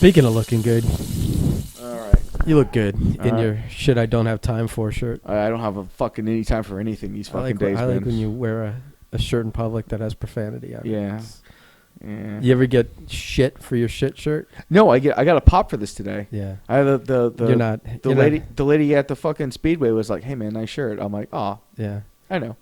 Speaking of looking good, All right. you look good in right. your shit I don't have time for shirt. I don't have a fucking any time for anything these fucking days, I man. like when you wear a shirt in public that has profanity on it. Yeah. It's- Yeah. You ever get shit for your shit shirt? No, I got a pop for this today. Yeah. I the You're not. the you're lady Not, the lady at the fucking Speedway was like, "Hey man, nice shirt." I'm like, "Oh, yeah. I know."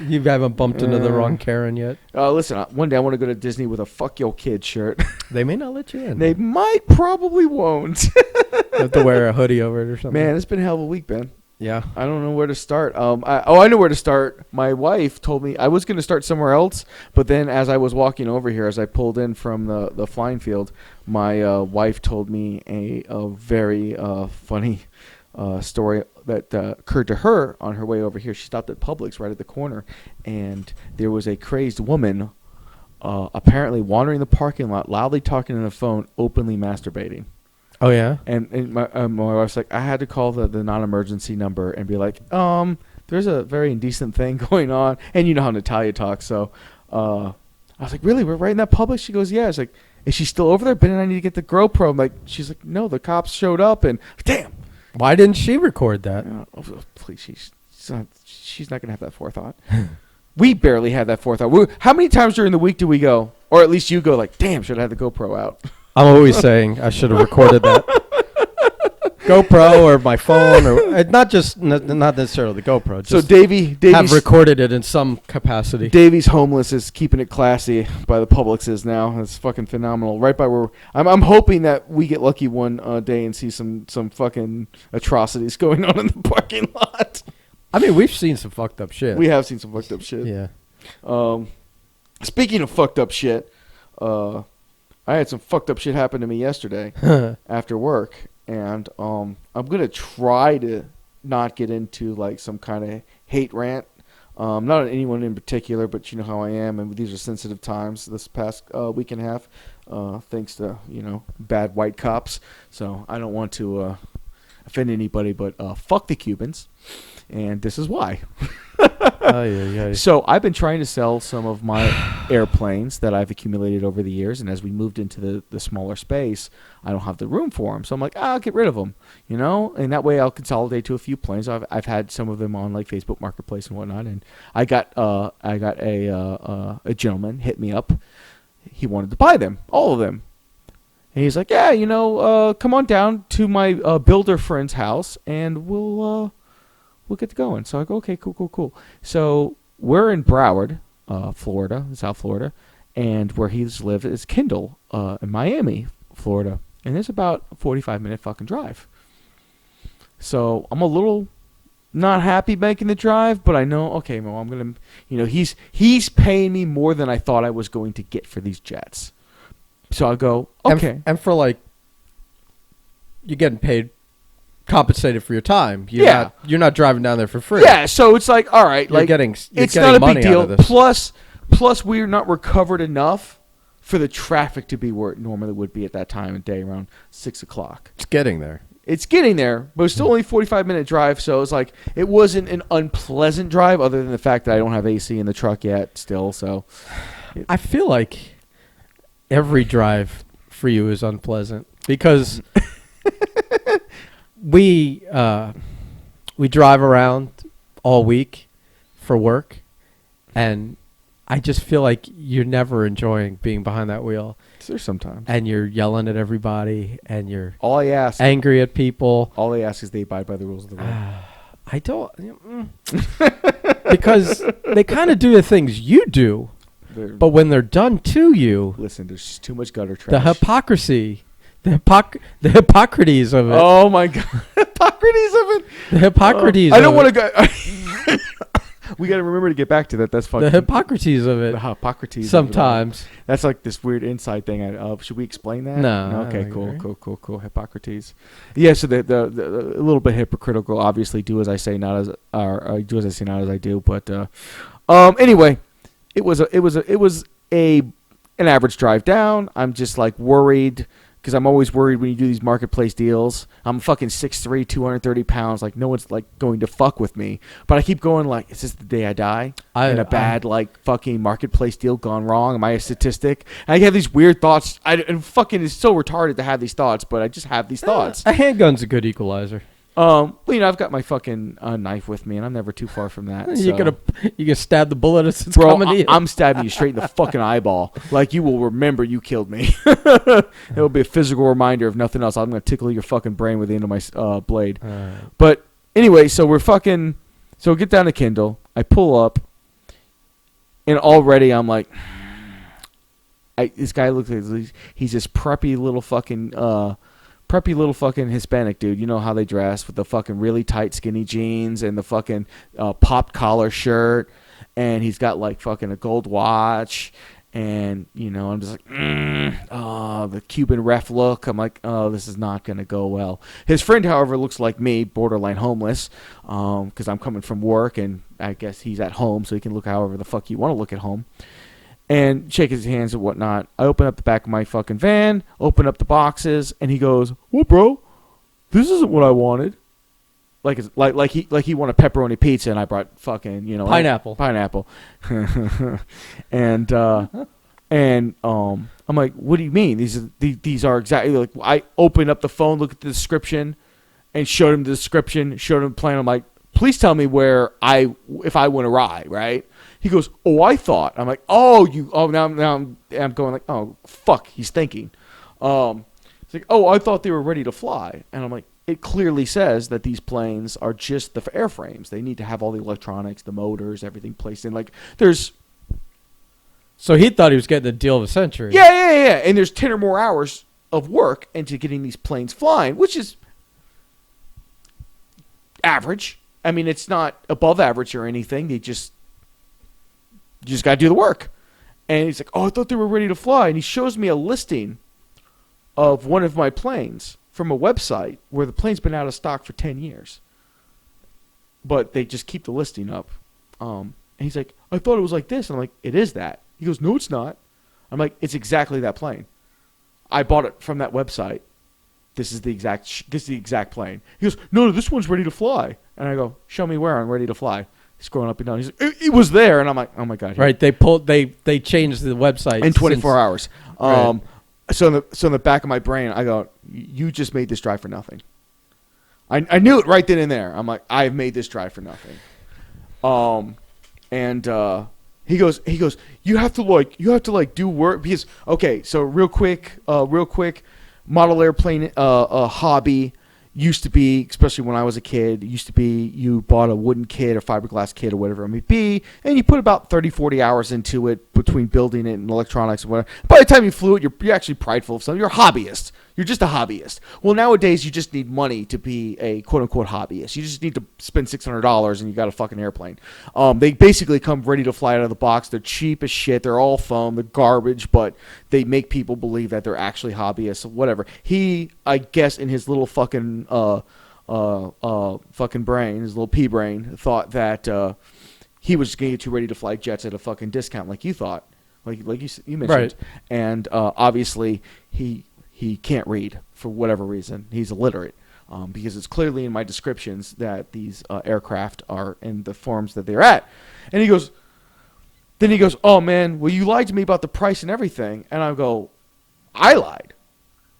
You haven't bumped into the wrong Karen yet. Listen, one day I want to go to Disney with a "fuck your kid" shirt. They may not let you in. They might, probably won't. You have to wear a hoodie over it or something. Man, it's been a hell of a week, Ben. Yeah. I don't know where to start. I know where to start. My wife told me I was going to start somewhere else, but then as I was walking over here, as I pulled in from the flying field, my wife told me a very funny story that occurred to her on her way over here. She stopped at Publix right at the corner, and there was a crazed woman apparently wandering the parking lot, loudly talking on the phone, openly masturbating. Oh, yeah? And my wife's like, I had to call the non-emergency number and be like, there's a very indecent thing going on. And you know how Natalia talks. So I was like, really? We're right in that Publix? She goes, yeah. I was like, is she still over there? Ben and I need to get the GoPro. I'm like, she's like, no, the cops showed up. And damn. Why didn't she record that? Please, she's not going to have that forethought. We barely had that forethought. How many times during the week do we go? Or at least you go like, damn, should have had the GoPro out. I'm always saying I should have recorded that. GoPro or my phone or not necessarily the GoPro. Just So Davey's have recorded it in some capacity. Davey's homeless is keeping it classy by the Publixes now. It's fucking phenomenal. Right by where I'm hoping that we get lucky one day and see some fucking atrocities going on in the parking lot. I mean, we've seen some fucked up shit. We have seen some fucked up shit. Yeah. Speaking of fucked up shit, I had some fucked up shit happen to me yesterday after work, and I'm gonna try to not get into like some kind of hate rant. Not at anyone in particular, but you know how I am, and these are sensitive times. This past week and a half, thanks to bad white cops. So I don't want to offend anybody, but fuck the Cubans, and this is why. Yeah. So I've been trying to sell some of my airplanes that I've accumulated over the years, and as we moved into the smaller space, I don't have the room for them. So I'm like, I'll get rid of them, and that way I'll consolidate to a few planes. I've had some of them on like Facebook Marketplace and whatnot, and I got a gentleman hit me up. He wanted to buy them, all of them. And he's like, yeah, come on down to my builder friend's house, and we'll get going. So I go, okay, cool. So we're in Broward, Florida, South Florida, and where he's lived is Kendall, in Miami, Florida. And it's about a 45-minute fucking drive. So I'm a little not happy making the drive, but I know, okay, well, I'm going to, he's paying me more than I thought I was going to get for these jets. So I'll go, okay. And for like, you're getting paid, compensated for your time. You're not driving down there for free. Yeah, so it's like, all right, you're it's getting not a money big deal. out of this. Plus, we're not recovered enough for the traffic to be where it normally would be at that time of day, around 6 o'clock. It's getting there. It's getting there, but it's still only a 45-minute drive, so it's like it wasn't an unpleasant drive, other than the fact that I don't have AC in the truck yet. Still, so I feel like every drive for you is unpleasant because we drive around all week for work, and I just feel like you're never enjoying being behind that wheel. there's sometimes. And you're yelling at everybody, and you're All I ask is they abide by the rules of the road. I don't, because they kind of do the things you do, but when they're done to you, Listen, there's just too much gutter trash. the hypocrisy, the Hippocrates of it. Oh my God, Hippocrates of it. The Hippocrates. I don't want to go. We got to remember to get back to that. That's fucking. The Hippocrates of it. The Hippocrates. Sometimes. That's like this weird inside thing. Should we explain that? No. Okay. Cool. Hippocrates. Yeah. So the a little bit hypocritical. Obviously, do as I say, not as do as I say, not as I do. But anyway, it was an average drive down. I'm just like worried because I'm always worried when you do these marketplace deals. I'm fucking 6'3", 230 pounds. Like, no one's like going to fuck with me. But I keep going like, is this the day I die? In a bad like fucking marketplace deal gone wrong? Am I a statistic? And I have these weird thoughts. And fucking it's so retarded to have these thoughts, but I just have these thoughts. A handgun's a good equalizer. Well, I've got my fucking knife with me, and I'm never too far from that. You So. can stab the bullet as it's Bro, coming to you. I'm stabbing you straight in the fucking eyeball. Like, you will remember you killed me. It'll be a physical reminder, if nothing else. I'm going to tickle your fucking brain with the end of my blade. But anyway, so we get down to Kindle. I pull up, and already I'm like, this guy looks like he's this preppy little fucking Hispanic dude. You know how they dress with the fucking really tight skinny jeans and the fucking popped collar shirt, and he's got like fucking a gold watch, and I'm just like, the Cuban ref look. I'm like, oh, this is not gonna go well. His friend, however, looks like me, borderline homeless, because I'm coming from work, and I guess he's at home, so he can look however the fuck you want to look at home. And shake his hands and whatnot. I open up the back of my fucking van, open up the boxes, and he goes, "What, bro? This isn't what I wanted." Like he wanted pepperoni pizza, and I brought fucking pineapple. and I'm like, "What do you mean? These are exactly like." I opened up the phone, looked at the description, and showed him the description, showed him the plan. I'm like, "Please tell me if I want to ride, right?" He goes, "Oh, I thought." I'm like, now I'm going like, "Oh, fuck," he's thinking. It's like, "Oh, I thought they were ready to fly." And I'm like, it clearly says that these planes are just the airframes. They need to have all the electronics, the motors, everything placed in. Like, there's... So he thought he was getting the deal of the century. Yeah. And there's 10 or more hours of work into getting these planes flying, which is average. I mean, it's not above average or anything. You just got to do the work. And he's like, "Oh, I thought they were ready to fly." And he shows me a listing of one of my planes from a website where the plane's been out of stock for 10 years. But they just keep the listing up. And he's like, "I thought it was like this." And I'm like, "It is that." He goes, "No, it's not." I'm like, "It's exactly that plane. I bought it from that website. This is the exact plane." He goes, No, this one's ready to fly." And I go, "Show me where I'm ready to fly." Scrolling up and down. He's like, "It was there." And I'm like, "Oh my God." Right. They changed the website in 24 hours. Right. So in the back of my brain, I go, "You just made this drive for nothing." I knew it right then and there. I'm like, "I've made this drive for nothing." He goes, you have to do work because, okay, so real quick, model airplane hobby used to be, especially when I was a kid, it used to be you bought a wooden kit or fiberglass kit or whatever it may be, and you put about 30, 40 hours into it between building it and electronics and whatever. By the time you flew it, you're actually prideful of something. You're a hobbyist. You're just a hobbyist. Well, nowadays, you just need money to be a quote-unquote hobbyist. You just need to spend $600 and you got a fucking airplane. They basically come ready to fly out of the box. They're cheap as shit. They're all foam. They're garbage, but they make people believe that they're actually hobbyists. Whatever. He, I guess, in his little fucking fucking brain, his little pea brain, thought that he was just going to get too ready to fly jets at a fucking discount like you thought, like you mentioned. Right. And obviously, he can't read for whatever reason. He's illiterate. Because it's clearly in my descriptions that these aircraft are in the forms that they're at. And he goes, "Oh man, well you lied to me about the price and everything." And I go, "I lied?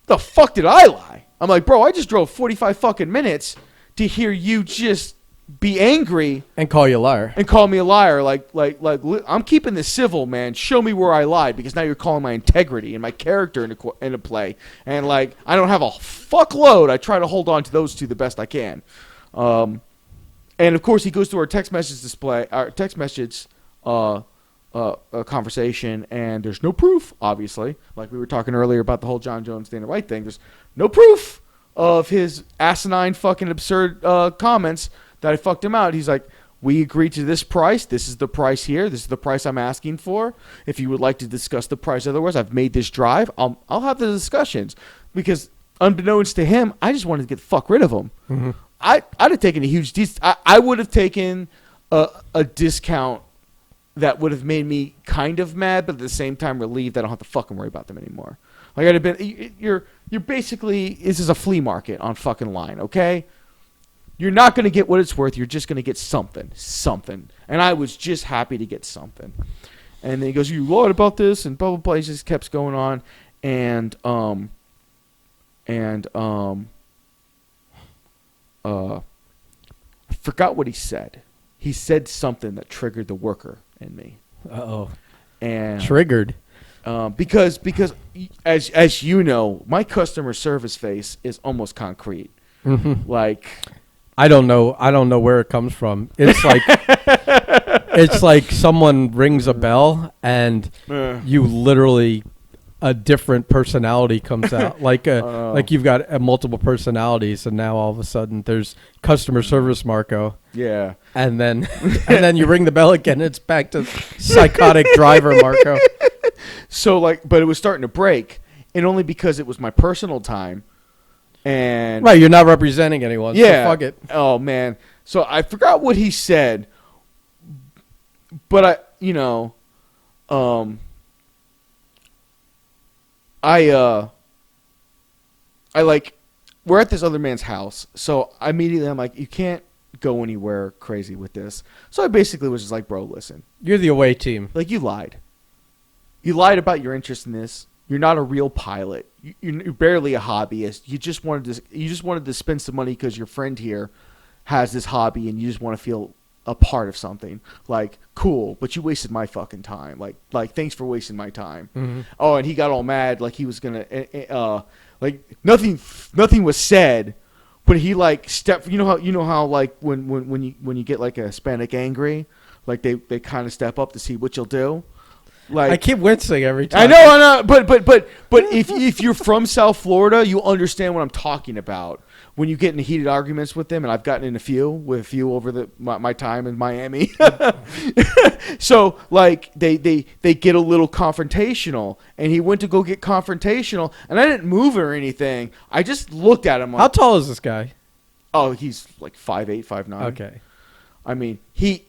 The fuck did I lie?" I'm like, "Bro, I just drove 45 fucking minutes to hear you just be angry and call you a liar and call me a liar. Like I'm keeping this civil, man. Show me where I lied, because now you're calling my integrity and my character into play. And like, I don't have a fuckload. I try to hold on to those two the best I can." And of course, he goes to our text message display, our text message conversation, and there's no proof. Obviously, like we were talking earlier about the whole John Jones Dana White thing. There's no proof of his asinine, fucking absurd comments that I fucked him out. He's like, "We agreed to this price. This is the price here. This is the price I'm asking for. If you would like to discuss the price, otherwise, I've made this drive. I'll have the discussions." Because unbeknownst to him, I just wanted to get the fuck rid of him. Mm-hmm. I'd have taken a huge I would have taken a discount that would have made me kind of mad, but at the same time relieved that I don't have to fucking worry about them anymore. Like, I'd have been, you're this is a flea market on fucking line, okay? You're not going to get what it's worth. You're just going to get something. And I was just happy to get something. And then he goes, you lied about this, and blah, blah, blah. He just kept going on. And I forgot what he said. He said something that triggered the worker in me. Uh-oh. And Triggered. Because as you know, my customer service face is almost concrete. Mm-hmm. Like, I don't know where it comes from. It's like it's like someone rings a bell and you literally a different personality comes out. Like you've got multiple personalities, and now all of a sudden there's customer service Marco. Yeah. And then you ring the bell again, it's back to psychotic driver Marco. So but it was starting to break, and only because it was my personal time. And right, you're not representing anyone. Yeah. So fuck it. Oh man. So I forgot what he said, but we're at this other man's house. So immediately I'm like, you can't go anywhere crazy with this. So I basically was just like, bro, listen. You're the away team. Like, you lied. You lied about your interest in this. You're not a real pilot. You're barely a hobbyist. You just wanted to spend some money because your friend here has this hobby, and you just want to feel a part of something. Like, cool, but you wasted my fucking time. Like thanks for wasting my time. Mm-hmm. Oh, and he got all mad, like he was gonna like nothing was said, but he like stepped. You know how like when you get like a Hispanic angry, like they kind of step up to see what you'll do. Like, I keep wincing every time. I know, but if you're from South Florida, you understand what I'm talking about. When you get into heated arguments with them, and I've gotten in a few over my time in Miami. So like they get a little confrontational, and he went to go get confrontational, and I didn't move or anything. I just looked at him. Like, how tall is this guy? Oh, he's like 5'8", 5'9". Okay. I mean, he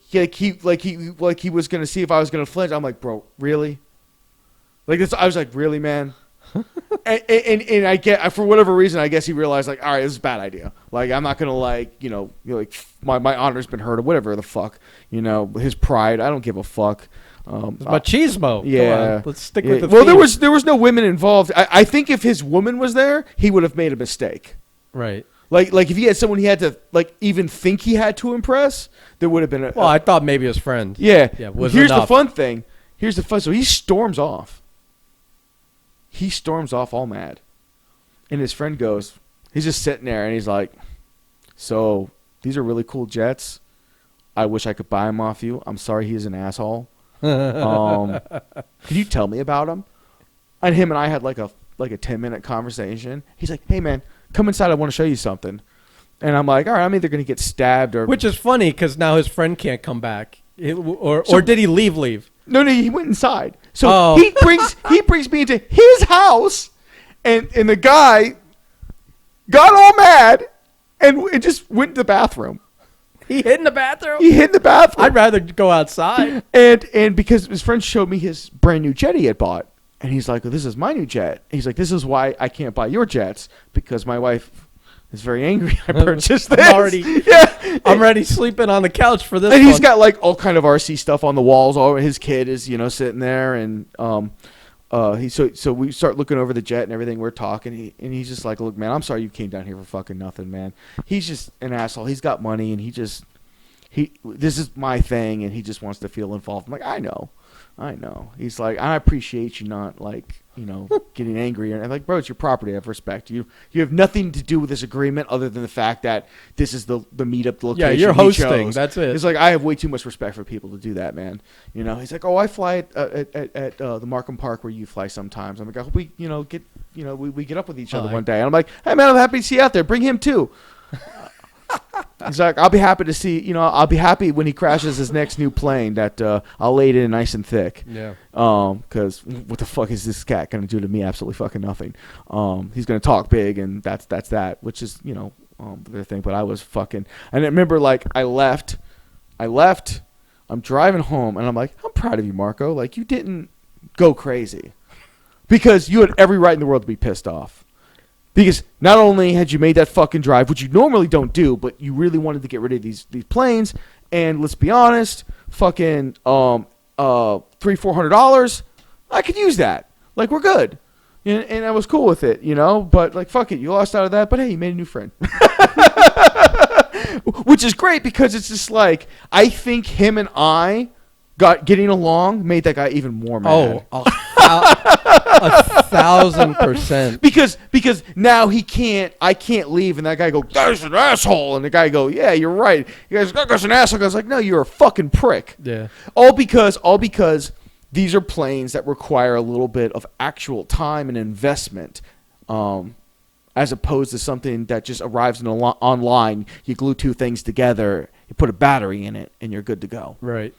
was gonna see if I was gonna flinch. I'm like, bro, really? Like this, I was like, really, man? and I get, for whatever reason, I guess he realized, like, all right, this is a bad idea. Like, I'm not gonna like my honor's been hurt or whatever the fuck. His pride. I don't give a fuck. Machismo. Yeah. Let's stick with the Well, theme. there was no women involved. I think if his woman was there, he would have made a mistake. Right. Like if he had someone he had to even think he had to impress, there would have been Well, I thought maybe his friend. Yeah. Was Here's enough. the fun thing. So he storms off. He storms off all mad. And his friend goes, he's just sitting there, and he's like, so these are really cool jets. I wish I could buy them off you. I'm sorry he's an asshole. Can you tell me about him? And him and I had like a 10-minute conversation. He's like, hey, man, come inside. I want to show you something. And I'm like, all right, I'm either going to get stabbed or... Which is funny because now his friend can't come back. Or did he leave? No, he went inside. So he brings me into his house, and the guy got all mad and just went to the bathroom. He hid in the bathroom? He hid in the bathroom. I'd rather go outside. And because his friend showed me his brand new jet he had bought. And he's like, well, this is my new jet. And he's like, this is why I can't buy your jets, because my wife is very angry I purchased this. I'm already sleeping on the couch for this And one. he's got like all kind of RC stuff on the walls. All his kid is, sitting there, and so we start looking over the jet and everything. We're talking, and he's just like, look, man, I'm sorry you came down here for fucking nothing, man. He's just an asshole. He's got money, and this is my thing, and he just wants to feel involved. I'm like, I know. He's like, I appreciate you not like, getting angry. And I'm like, bro, it's your property. I have respect. You have nothing to do with this agreement other than the fact that this is the meetup, the location. Yeah, you're hosting. Chose. That's it. It's like, I have way too much respect for people to do that, man. He's like, oh, I fly at the Markham Park where you fly sometimes. I'm like, I hope we, we get up with each other one day. And I'm like, hey, man, I'm happy to see you out there. Bring him too. He's like, I'll be happy to see, I'll be happy when he crashes his next new plane that I'll lay it in nice and thick. Yeah. Because what the fuck is this cat going to do to me? Absolutely fucking nothing. He's going to talk big, and that's that, which is, the thing. But I was fucking, and I remember like I left, I'm driving home, and I'm like, I'm proud of you, Marco. Like, you didn't go crazy, because you had every right in the world to be pissed off. Because not only had you made that fucking drive, which you normally don't do, but you really wanted to get rid of these planes, and let's be honest, fucking $300-400, I could use that. Like, we're good. And I was cool with it, you know? But, like, fuck it. You lost out of that, but hey, you made a new friend. Which is great because it's just like, I think him and I getting along made that guy even more mad. Oh, 1,000%. Because now I can't leave, and that guy go, "That's an asshole," and the guy go, "Yeah, you're right." He goes, "That's an asshole." I was like, "No, you're a fucking prick." Yeah. All because these are planes that require a little bit of actual time and investment, as opposed to something that just arrives online. You glue two things together, you put a battery in it, and you're good to go. Right.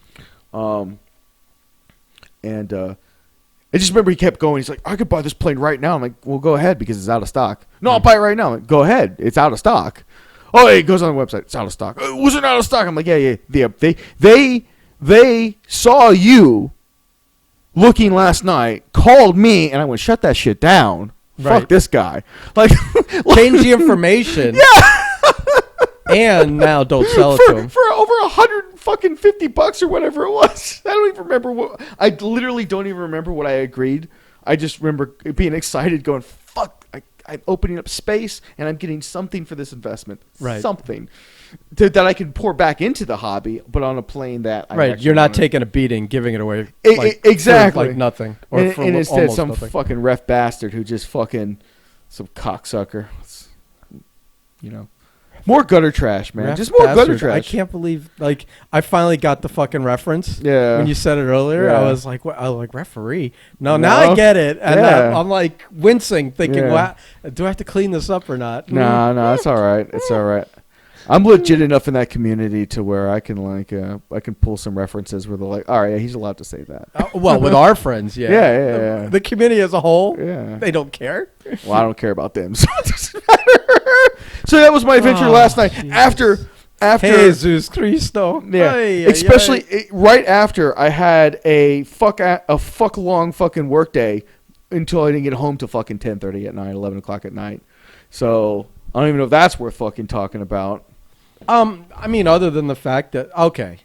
I just remember he kept going. He's like, "I could buy this plane right now." I'm like, "Well, go ahead because it's out of stock." "No, I'll buy it right now." I'm like, "Go ahead. It's out of stock." "Oh, it goes on the website. It's out of stock." "Was it out of stock?" I'm like, yeah. They saw you looking last night, called me, and I went, "Shut that shit down. Right. Fuck this guy." Like, Change the information. Yeah. And now don't sell it to him. For over $150 or whatever it was. I don't even remember what. I literally don't even remember what I agreed. I just remember being excited, going, "Fuck! I'm opening up space, and I'm getting something for this investment. Right. Something that I can pour back into the hobby, but on a plane that I Right. You're not taking a beating, giving it away. Exactly. For like nothing. Or And for instead, almost some nothing. fucking ref bastard who just fucking some cocksucker. You know. More gutter trash, man. Ref Just more gutter bastard. trash. I can't believe, like, I finally got the fucking reference. Yeah. When you said it earlier, Yeah. I was like, what? I was like, referee. No, now I get it. And Yeah. I'm like wincing, thinking, Yeah. wow, do I have to clean this up or not? No, it's all right. It's all right. I'm legit enough in that community to where I can I can pull some references where they're like, all right, yeah, he's allowed to say that. Well, with our friends, yeah. Yeah. The community as a whole, Yeah. they don't care. Well, I don't care about them, so it doesn't matter. So that was my adventure last night. Jesus. After Jesus Cristo. yeah, especially right after I had a fuck long fucking work day until I didn't get home till fucking 10:30 at night, 11 o'clock at night. So I don't even know if that's worth fucking talking about. I mean, other than the fact that, okay,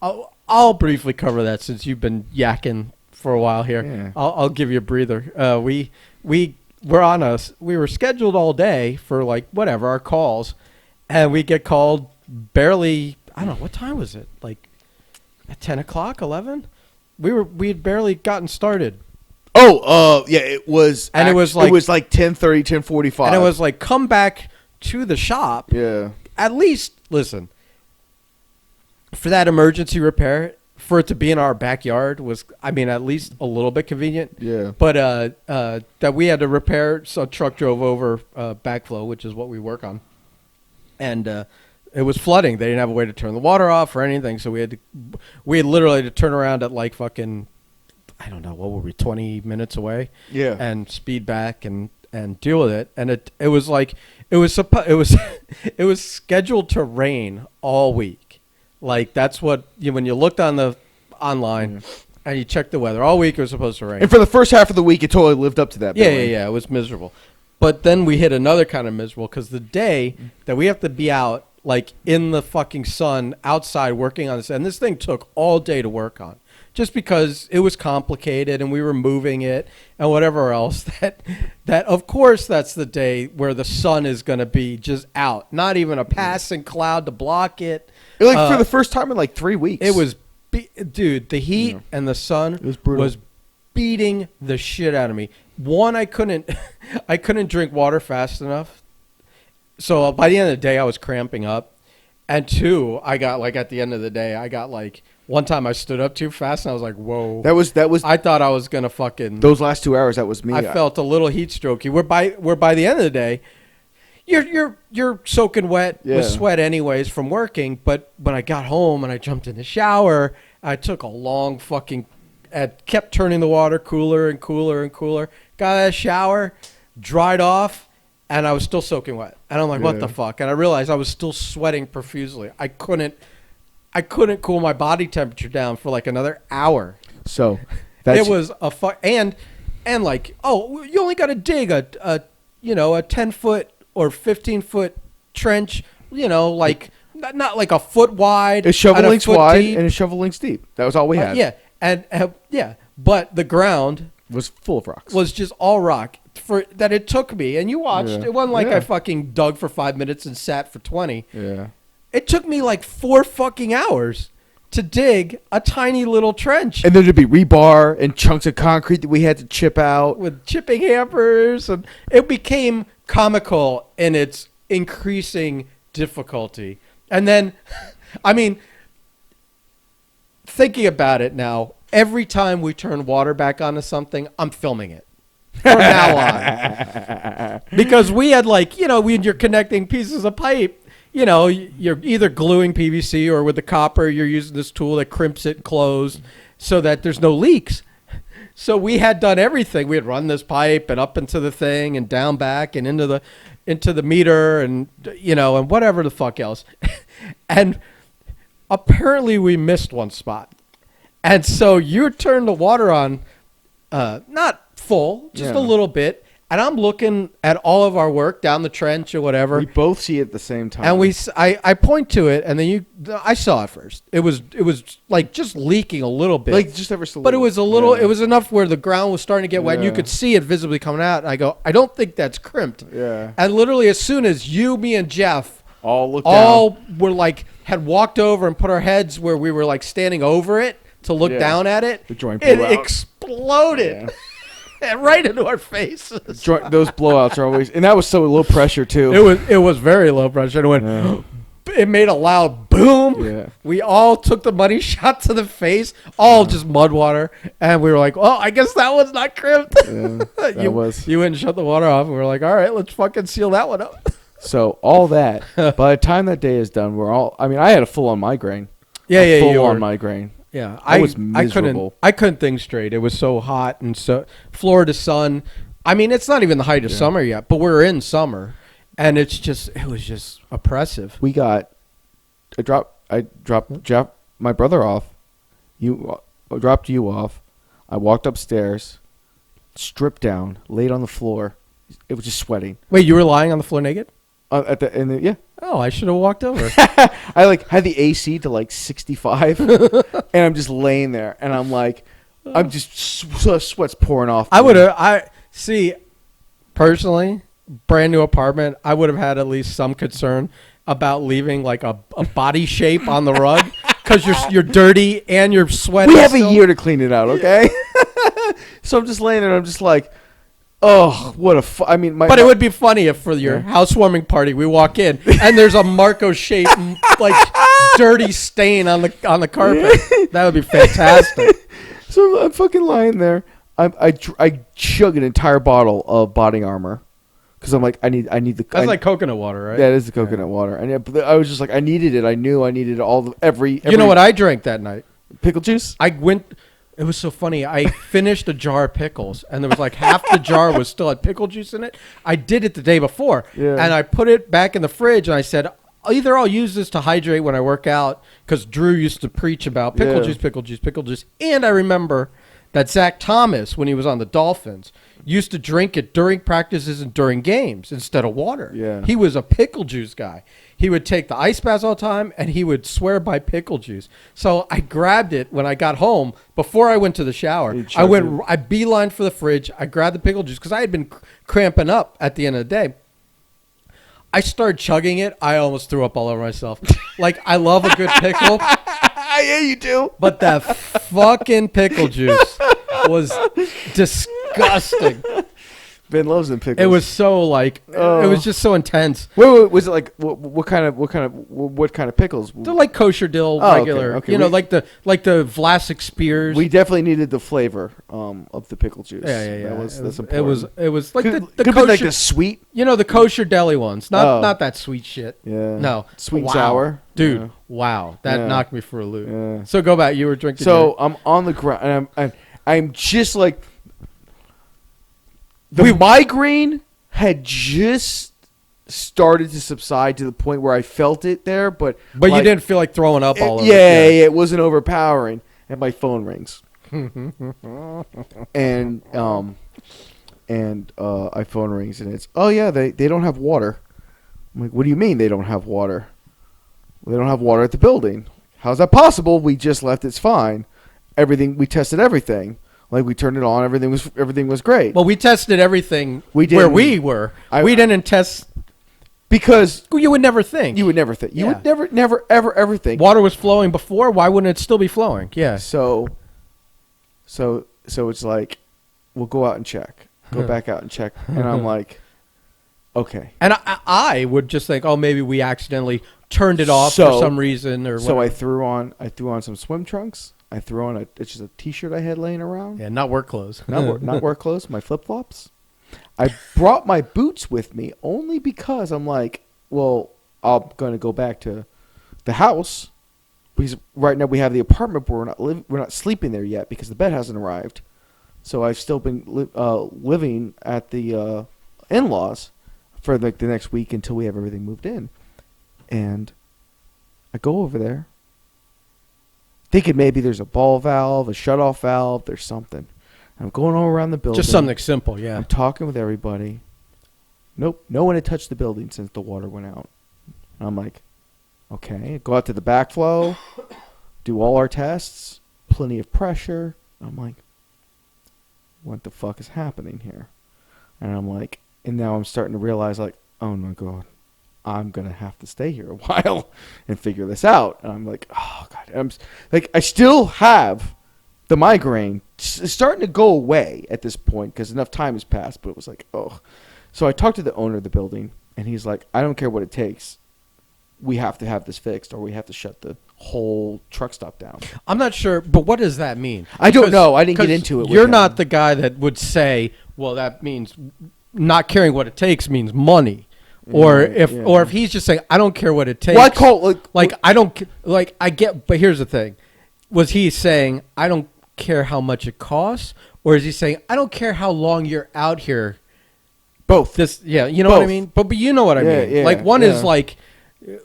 I'll briefly cover that since you've been yakking for a while here. Yeah. I'll give you a breather. We were scheduled all day for like whatever our calls, and we get called barely. I don't know what time was it, like at 10 o'clock, 11. We had barely gotten started. Yeah, it was, and it was like 10:30, 10:45, and it was like, come back to the shop. Yeah. At least, listen, for that emergency repair, for it to be in our backyard was, I mean, at least a little bit convenient. Yeah. But that we had to repair, so a truck drove over backflow, which is what we work on. And it was flooding. They didn't have a way to turn the water off or anything, so we had literally to turn around at like fucking, I don't know, what were we, 20 minutes away? Yeah. And speed back and deal with it. And it was like, it was scheduled to rain all week. Like, that's what, when you looked on the online and you checked the weather, all week it was supposed to rain. And for the first half of the week, it totally lived up to that. Yeah, it was miserable. But then we hit another kind of miserable because the day that we have to be out, like in the fucking sun, outside working on this, and this thing took all day to work on, just because it was complicated and we were moving it and whatever else, that of course that's the day where the sun is going to be just out, not even a passing cloud to block it. Like for the first time in like 3 weeks. It was, dude, the heat and the sun was beating the shit out of me. One, I couldn't drink water fast enough. So by the end of the day, I was cramping up. And two, I got like at the end of the day, I got like one time I stood up too fast and I was like, whoa. That was. I thought I was gonna fucking. Those last 2 hours, that was me. I felt a little heat strokey. We're by the end of the day, you're soaking wet with sweat anyways from working. But when I got home and I jumped in the shower, I took a long fucking. I kept turning the water cooler and cooler and cooler. Got out of the shower, dried off, and I was still soaking wet. And I'm like, what the fuck? And I realized I was still sweating profusely. I couldn't cool my body temperature down for like another hour. So it was a fuck. And like, oh, you only got to dig a a 10-foot or 15-foot trench, like not like a foot wide. A shovel and a length foot wide deep. and a shovel length deep. That was all we had. Yeah, and but the ground Was full of rocks. was just all rock for that. It took me, and you watched. Yeah. It wasn't like Yeah. I fucking dug for 5 minutes and sat for 20. Yeah. It took me like 4 fucking hours to dig a tiny little trench And then there'd be rebar and chunks of concrete that we had to chip out. with chipping hammers, and it became comical in its increasing difficulty. And then, I mean, thinking about it now, every time we turn water back onto something, I'm filming it from now on. Because we had when you're connecting pieces of pipe, you're either gluing PVC or with the copper, you're using this tool that crimps it closed so that there's no leaks. So we had done everything. We had run this pipe and up into the thing and down back and into the meter and and whatever the fuck else. And apparently we missed one spot. And so you turn the water on, not full, just a little bit. And I'm looking at all of our work down the trench or whatever. We both see it at the same time. And I point to it, and then I saw it first. It was like just leaking a little bit, like just ever so little. but it was a little. Yeah. It was enough where the ground was starting to get wet, and you Yeah. could see it visibly coming out. And I go, I don't think that's crimped. Yeah. And literally, as soon as you, me, and Jeff All looked all were had walked over and put our heads where we were like standing over it to look Yeah. down at it, The joint it blew out. exploded. And right into our faces. Those blowouts are always, and that was so low pressure too. It was very low pressure. It went. Yeah. It made a loud boom. Yeah. We all took the money shot to the face, all just mud water, and we were like, "Well, I guess that one's not crimped." Yeah, that was. You went and shut the water off, and we were like, "All right, let's fucking seal that one up." So all that, by the time that day is done, we're all. I mean, I had a full on migraine. Yeah, full you on were. migraine. Yeah, I was miserable. I couldn't think straight. It was so hot and so Florida sun. I mean, it's not even the height of summer yet, but we're in summer, and it was just oppressive. I dropped Jeff, my brother off. Dropped you off. I walked upstairs, stripped down, laid on the floor. It was just sweating. Wait, you were lying on the floor naked? Yeah. Oh, I should have walked over. I had the AC to 65, and I'm just laying there, and I'm like, I'm just sweat's pouring off. Personally, brand new apartment, I would have had at least some concern about leaving like a body shape on the rug because you're dirty and you're sweating. We have still. a year to clean it out, okay? So I'm just laying there, and I'm just like, oh, what a I mean, but it would be funny if for your housewarming party we walk in and there's a Marco shape like dirty stain on the carpet. That would be fantastic. So I'm fucking lying there. I chug an entire bottle of body armor because I'm like, I need the. That's like coconut water, right? That is the coconut water, and I was just like, I needed it. I knew I needed every. You know what I drank that night? Pickle juice. It was so funny. I finished a jar of pickles, and there was like half the jar was still had pickle juice in it. I did it the day before, and I put it back in the fridge, and I said, either I'll use this to hydrate when I work out, because Drew used to preach about pickle juice, and I remember that Zach Thomas, when he was on the Dolphins, used to drink it during practices and during games instead of water. Yeah. He was a pickle juice guy. He would take the ice baths all the time, and he would swear by pickle juice. So I grabbed it when I got home. Before I went to the shower, I beelined for the fridge. I grabbed the pickle juice because I had been cramping up at the end of the day. I started chugging it. I almost threw up all over myself. Like, I love a good pickle. Yeah, you do. But that fucking pickle juice was disgusting. Ben loves them pickles. It was so it was just so intense. Wait, was it like what kind of pickles? They're like kosher dill, regular. Okay. You know, like the Vlasic Spears. We definitely needed the flavor of the pickle juice. Yeah. That's important. It was like the could kosher, be like the sweet. You know, the kosher deli ones, not that sweet shit. Yeah. No, Sweet and wow. sour. Dude. Yeah. Wow, that knocked me for a loop. Yeah. So go back. You were drinking. So I'm on the ground, and I'm just like. The migraine had just started to subside to the point where I felt it there, but you didn't feel like throwing up all over. Yeah, it wasn't overpowering, and my phone rings, and and my phone rings, and it's, oh yeah, they don't have water. I'm like, what do you mean they don't have water? Well, they don't have water at the building. How's that possible? We just left. It's fine. We tested everything. Like, we turned it on. Everything was great. Well, we tested everything where we were. We didn't test because you would never think. You would never think. You would never, ever think. Water was flowing before. Why wouldn't it still be flowing? Yeah. So it's like, we'll go out and check. Go back out and check. And I'm like, okay. And I would just think, oh, maybe we accidentally turned it off for some reason or whatever. So I threw on some swim trunks. I threw on it's just a T-shirt I had laying around. Yeah, not work clothes. not work clothes. My flip-flops. I brought my boots with me only because I'm like, well, I'm going to go back to the house because right now we have the apartment, but we're not sleeping there yet because the bed hasn't arrived. So I've still been living at the in-laws for like the next week until we have everything moved in. And I go over there thinking maybe there's a ball valve, a shutoff valve, there's something. I'm going all around the building. Just something simple, yeah. I'm talking with everybody. Nope, no one had touched the building since the water went out. I'm like, okay, go out to the backflow, do all our tests, plenty of pressure. I'm like, what the fuck is happening here? And I'm like, and now I'm starting to realize, like, oh my God, I'm going to have to stay here a while and figure this out. And I'm like, oh God. And I'm like, I still have the migraine. It's starting to go away at this point because enough time has passed, but it was like, oh. So I talked to the owner of the building, and he's like, I don't care what it takes. We have to have this fixed, or we have to shut the whole truck stop down. I'm not sure, but what does that mean? I don't know. I didn't get into it. You're not the guy that would say, well, that means not caring what it takes means money. Or if he's just saying, I don't care what it takes. Well, I call I don't like. I get, but here's the thing: was he saying I don't care how much it costs, or is he saying I don't care how long you're out here? Both. You know what I mean. But you know what I mean. Yeah, like one is like,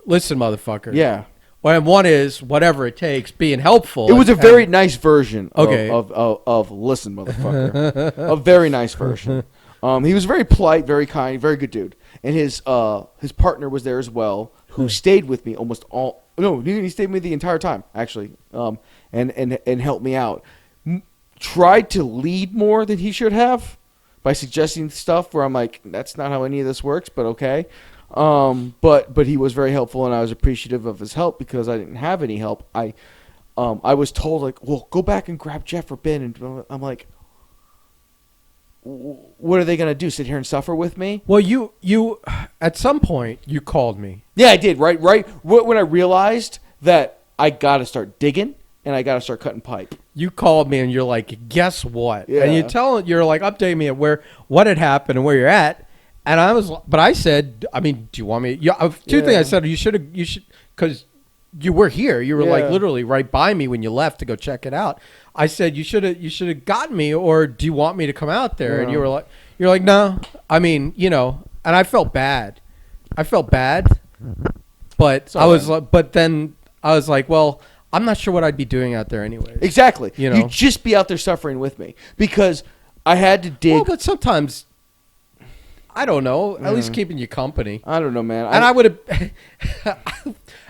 listen, motherfucker. Yeah. And one is whatever it takes, being helpful. It was a very nice version. Of listen, motherfucker. A very nice version. He was very polite, very kind, very good dude. And his partner was there as well, who stayed with me almost all. No, he stayed with me the entire time, actually, and helped me out. Tried to lead more than he should have by suggesting stuff where I'm like, that's not how any of this works, but okay. But he was very helpful, and I was appreciative of his help because I didn't have any help. I was told, like, well, go back and grab Jeff or Ben, and I'm like, what are they going to do? Sit here and suffer with me? Well, you at some point you called me. Yeah, I did. Right. When I realized that I got to start digging and I got to start cutting pipe. You called me and you're like, guess what? Yeah. And you're like, update me at what had happened and where you're at. And I said, I mean, do you want me? Two things I said. You should, because you were here. You were like literally right by me when you left to go check it out. I said you should have gotten me, or do you want me to come out there? Yeah. And you're like, no. I mean, and I felt bad. But then I was like, well, I'm not sure what I'd be doing out there anyway. Exactly. You'd just be out there suffering with me because I had to dig. Well, but sometimes, I don't know, at least keeping you company. I don't know, man. And I would have,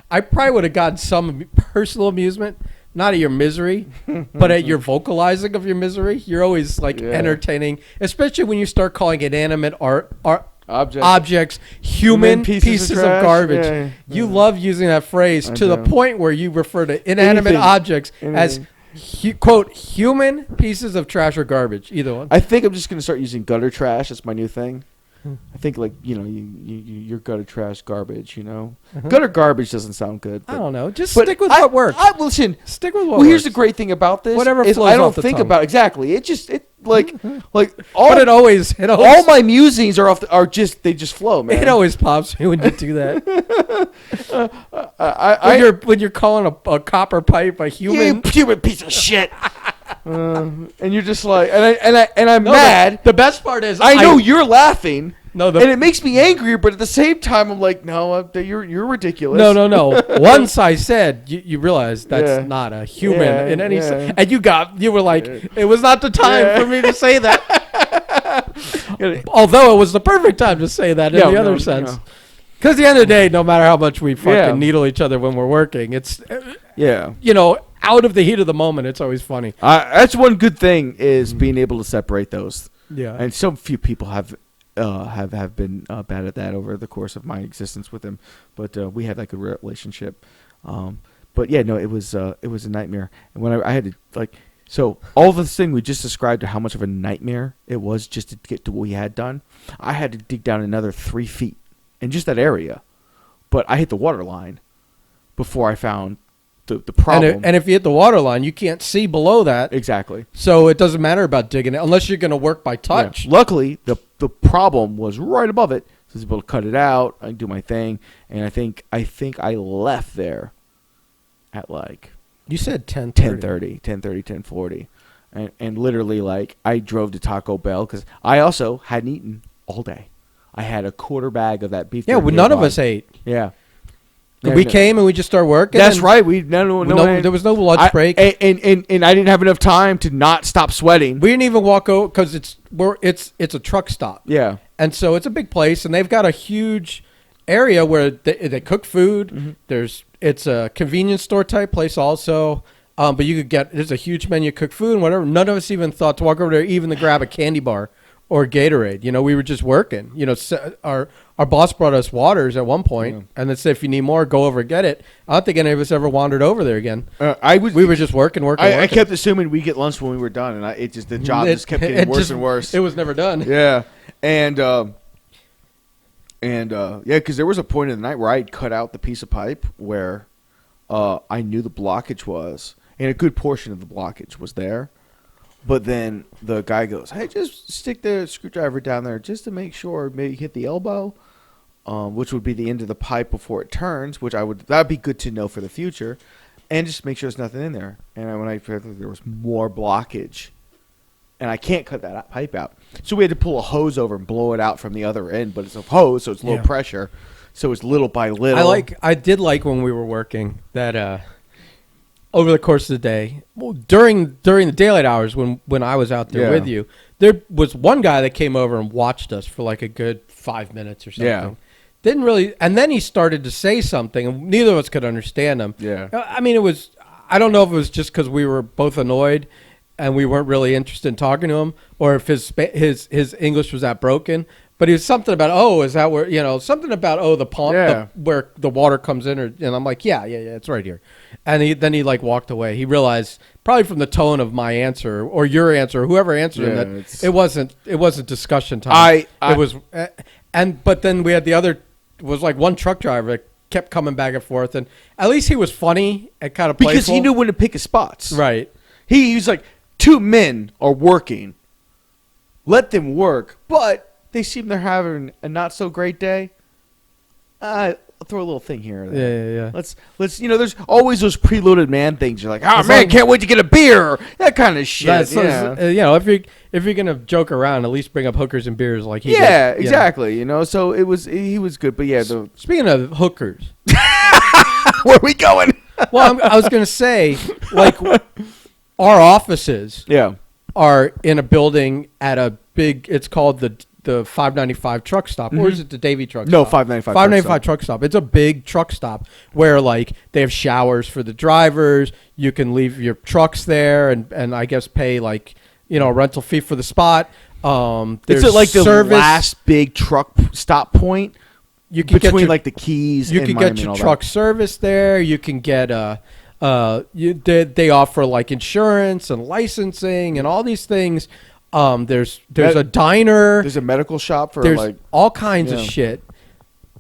I probably would have gotten some personal amusement, not at your misery, but at your vocalizing of your misery. You're always entertaining, especially when you start calling inanimate objects human pieces of garbage. Yeah. You love using that phrase to the point where you refer to inanimate objects as quote human pieces of trash or garbage. Either one. I think I'm just going to start using gutter trash. That's my new thing. I think your gutter trash garbage. Gutter garbage doesn't sound good. I don't know. Just stick with what works. Listen. Stick with what. Well, here's the great thing about this. Whatever is flows I don't off the think tongue. about exactly. But it always all my musings they just flow, man. It always pops me when you do that. When you're calling a copper pipe a human piece of shit. And you're just like, and I'm mad. The best part is I know you're laughing. And it makes me angrier, but at the same time, I'm like, no, you're ridiculous. No. Once I said, you realize that's not a human in any sense, and you were like, it was not the time for me to say that. Although it was the perfect time to say that in the other sense. Because at the end of the day, no matter how much we fucking needle each other when we're working, it's, out of the heat of the moment, it's always funny. That's one good thing is being able to separate those. Yeah. And so few people have been bad at that over the course of my existence with him. But we had like a relationship. But yeah, no, it was a nightmare. And when I had to like, so all this thing we just described to how much of a nightmare it was just to get to what we had done. I had to dig down another 3 feet in just that area, but I hit the water line before I found the problem. And if you hit the water line, you can't see below that. Exactly. So it doesn't matter about digging it unless you're going to work by touch. Yeah. Luckily, the problem was right above it. So I was able to cut it out. I can do my thing, and I think I left there at like you said 10:30, 10:40, and literally like I drove to Taco Bell because I also hadn't eaten all day. I had a quarter bag of that beef. Yeah, well, none of us ate. Yeah. We came and we just started working. That's right. There was no lunch break, and I didn't have enough time to not stop sweating. We didn't even walk over because it's a truck stop. Yeah, and so it's a big place, and they've got a huge area where they cook food. Mm-hmm. It's a convenience store type place also, but there's a huge menu of cooked food and whatever. None of us even thought to walk over there even to grab a candy bar or Gatorade. We were just working. Our boss brought us waters at one point, and then said, if you need more, go over and get it. I don't think any of us ever wandered over there again. We were just working. I kept assuming we'd get lunch when we were done, and the job just kept getting worse and worse. It was never done. Yeah, and because there was a point in the night where I had cut out the piece of pipe where I knew the blockage was, and a good portion of the blockage was there. But then the guy goes, hey, just stick the screwdriver down there just to make sure, maybe hit the elbow, which would be the end of the pipe before it turns, that'd be good to know for the future, and just make sure there's nothing in there. And when I found there was more blockage, and I can't cut that pipe out. So we had to pull a hose over and blow it out from the other end, but it's a hose, so it's low pressure. So it's little by little. I did like when we were working that over the course of the day, during the daylight hours when I was out there with you, there was one guy that came over and watched us for like a good 5 minutes or something. Yeah. Didn't really, and then he started to say something, and neither of us could understand him. Yeah. I mean, I don't know if it was just because we were both annoyed and we weren't really interested in talking to him, or if his English was that broken. But he was something about, is that where, something about, the pump, where the water comes in. And I'm like, yeah, it's right here. And then he like walked away. He realized, probably from the tone of my answer or your answer, or whoever answered him, that it wasn't discussion time. But then we had it was like one truck driver that kept coming back and forth. And at least he was funny and kind of playful. Because he knew when to pick his spots. Right. He was like, 2 men are working. Let them work. But they seem they're having a not so great day. I'll throw a little thing here or there. Yeah. Let's there's always those preloaded man things. You're like, can't wait to get a beer. That kind of shit. If you're gonna joke around, at least bring up hookers and beers like he did. Yeah, exactly. So he was good. But yeah, speaking of hookers, where are we going? Well, I was gonna say, like, our offices are in a building at a big. It's called the 595 truck stop, or is it the Davie truck stop? No, 595. 595 truck stop. It's a big truck stop where like they have showers for the drivers. You can leave your trucks there and I guess pay like a rental fee for the spot. There's like the service. Last big truck stop point. You can between like the Keys. You can get your truck service there. You can get they offer like insurance and licensing and all these things. There's a diner. There's a medical shop for there's all kinds of shit.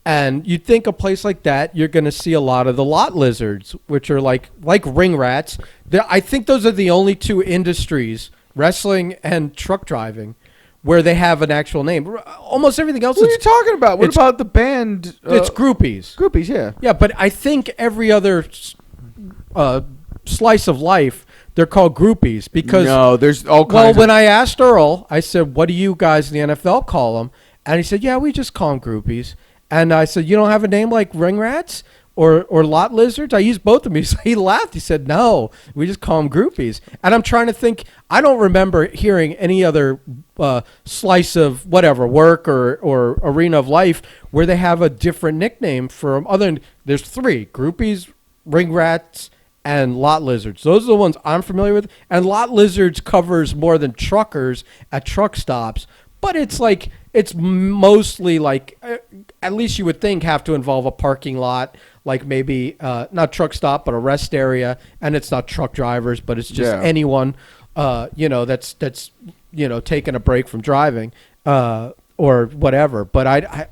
And you'd think a place like that, you're going to see a lot of the lot lizards, which are like ring rats. I think those are the only two industries, wrestling and truck driving, where they have an actual name. Almost everything else. What are you talking about? What about the band? It's groupies. Groupies, yeah. Yeah, but I think every other slice of life, they're called groupies because there's all kinds. Well, when I asked Earl, I said, "What do you guys in the NFL call them?" And he said, "Yeah, we just call them groupies." And I said, "You don't have a name like ring rats or lot lizards? I use both of them. He laughed. He said, no, we just call them groupies. And I'm trying to think. I don't remember hearing any other slice of whatever work or arena of life where they have a different nickname for them. Other than there's 3: groupies, ring rats, and lot lizards. Those are the ones I'm familiar with. And lot lizards covers more than truckers at truck stops. But it's like, it's mostly like, at least you would think, have to involve a parking lot, like maybe not truck stop, but a rest area. And it's not truck drivers, but it's just anyone, that's taking a break from driving or whatever. But I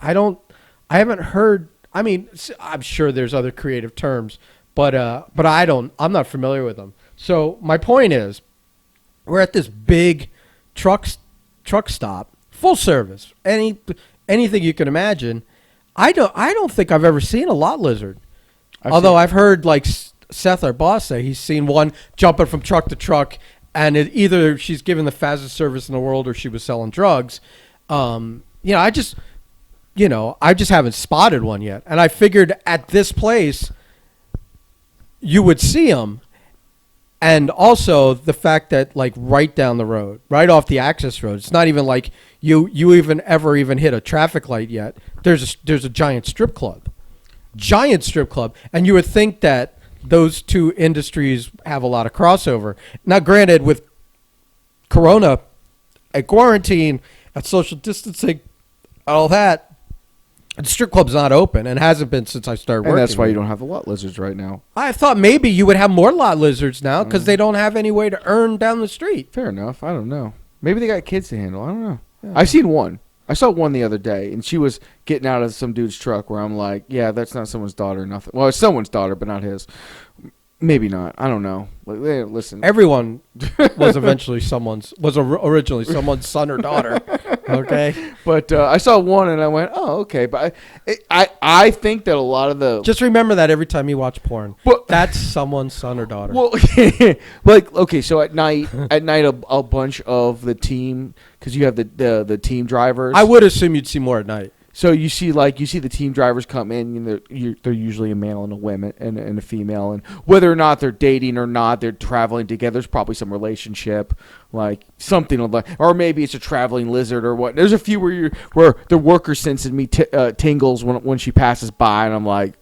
haven't heard. I mean, I'm sure there's other creative terms. But I'm not familiar with them. So my point is, we're at this big truck stop, full service, anything you can imagine. I don't think I've ever seen a lot lizard. Although I've heard like Seth, our boss, say he's seen one jumping from truck to truck, and either she's giving the fastest service in the world or she was selling drugs. I just haven't spotted one yet, and I figured at this place you would see them. And also the fact that like right down the road, right off the access road, it's not even like you even hit a traffic light yet. There's a giant strip club, and you would think that those two industries have a lot of crossover. Now, granted, with Corona, at quarantine, at social distancing, all that, the strip club's not open and hasn't been since I started working. And that's why you don't have the lot lizards right now. I thought maybe you would have more lot lizards now because they don't have any way to earn down the street. Fair enough. I don't know. Maybe they got kids to handle. I don't know. Yeah. I've seen one. I saw one the other day, and she was getting out of some dude's truck where I'm like, yeah, that's not someone's daughter or nothing. Well, it's someone's daughter, but not his. Maybe not. I don't know. Like, listen. Everyone was originally someone's son or daughter. Okay, but I saw one and I went, oh, okay. But I think that a lot of the just remember that every time you watch porn, that's someone's son or daughter. Well, like okay, so at night a bunch of the team, because you have the team drivers. I would assume you'd see more at night. So you see the team drivers come in, and they're usually a male and a woman and a female, and whether or not they're dating or not, they're traveling together. There's probably some relationship, like something like, or maybe it's a traveling lizard or what. There's a few where the worker sense in me tingles when she passes by, and I'm like,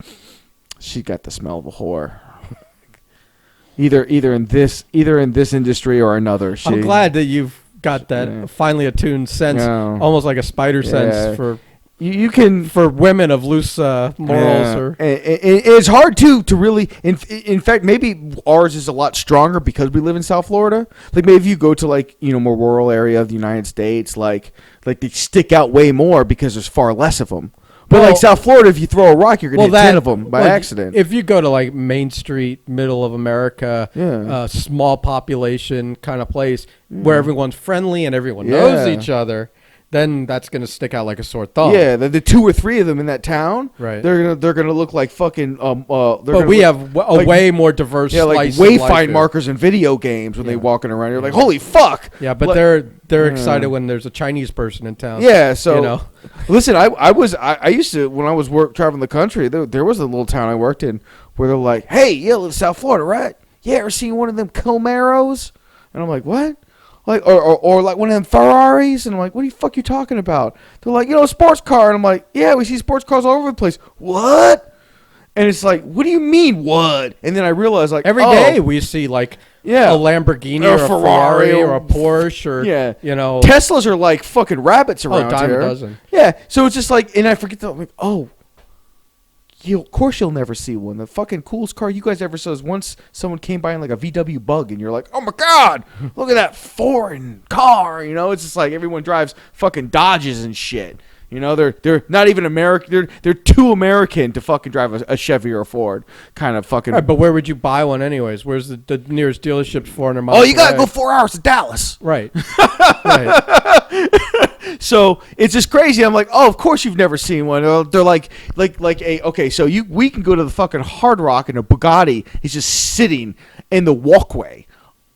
she got the smell of a whore. either in this industry or another. I'm glad that you've got that finely attuned sense, almost like a spider sense for. You can for women of loose morals, or it's hard to really. In fact, maybe ours is a lot stronger because we live in South Florida. Like maybe if you go to like more rural area of the United States, like they stick out way more because there's far less of them. But like South Florida, if you throw a rock, you're gonna hit 10 of them by accident. If you go to like Main Street, middle of America, small population kind of place where everyone's friendly and everyone knows each other. Then that's gonna stick out like a sore thumb. Yeah, the 2 or 3 of them in that town, right? They're gonna look like fucking. But we have a way more diverse. Yeah, like wayfind markers in video games when they walking around. You're like, holy fuck! Yeah, but they're excited when there's a Chinese person in town. Yeah, so listen, I used to when I was traveling the country. There was a little town I worked in where they're like, hey, you live in South Florida, right? Yeah, ever seen one of them Camaros? And I'm like, what? Like or like one of them Ferraris, and I'm like, what the fuck you talking about? They're like, a sports car, and I'm like, yeah, we see sports cars all over the place. What? And it's like, what do you mean what? And then I realized like every day we see like a Lamborghini or a Ferrari or a Porsche or Teslas are like fucking rabbits around dime here. A dozen. Yeah, so it's just like, and I forget that I'm like, of course you'll never see one. The fucking coolest car you guys ever saw is once someone came by in like a VW Bug, and you're like, oh my god, look at that foreign car. It's just like everyone drives fucking Dodges and shit. They're not even American. They're too American to fucking drive a Chevy or a Ford kind of fucking. Right, but where would you buy one anyways? Where's the nearest dealership? 400 miles. Oh, you gotta go 4 hours to Dallas. Right. Right. So it's just crazy. I'm like, oh, of course you've never seen one. They're like okay, so we can go to the fucking Hard Rock and a Bugatti is just sitting in the walkway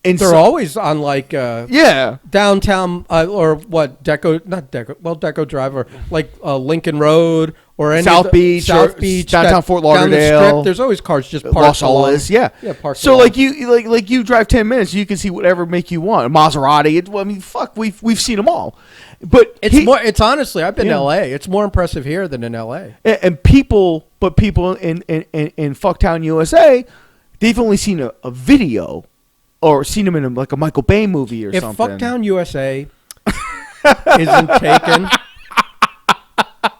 And they're always on like downtown or what Deco Drive or like Lincoln Road or any South Beach, downtown Fort Lauderdale. Down the strip, there's always cars just parked. Los Olas, parked. So like you drive 10 minutes, you can see whatever make you want. Maserati. I mean, fuck, we've seen them all. But it's honestly, I've been to L.A. It's more impressive here than in L.A. And people in Fucktown, USA, they've only seen a video. Or seen him in like a Michael Bay movie or something. If Fucktown USA isn't taken,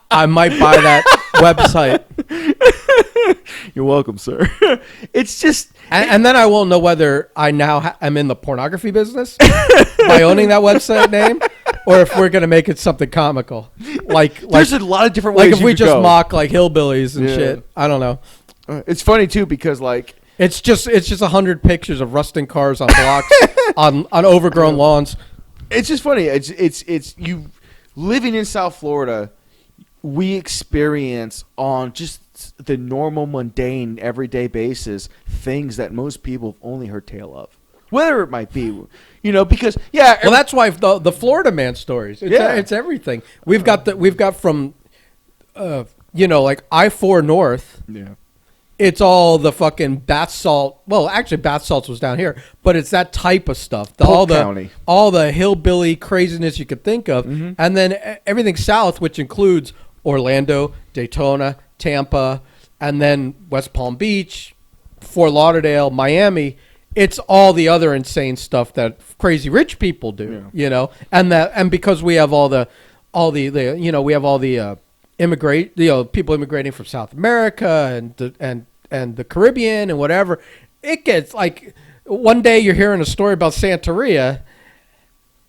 I might buy that website. You're welcome, sir. It's just... And then I won't know whether I now am in the pornography business by owning that website name, or if we're going to make it something comical. There's a lot of different ways like if we just mock like hillbillies and shit. I don't know. It's funny, too, because like... It's just 100 pictures of rusting cars on blocks on overgrown lawns. It's just funny. It's you living in South Florida. We experience on just the normal, mundane, everyday basis things that most people have only heard tale of. Whether it might be, because well, that's why the Florida man stories. It's everything. We've got from, like I-4 North. Yeah. It's all the fucking bath salt. Well, actually, bath salts was down here, but it's that type of stuff. All the hillbilly craziness you could think of, and then everything south, which includes Orlando, Daytona, Tampa, and then West Palm Beach, Fort Lauderdale, Miami. It's all the other insane stuff that crazy rich people do, and because we have all the people immigrating from South America and the Caribbean and whatever. It gets like one day you're hearing a story about Santeria,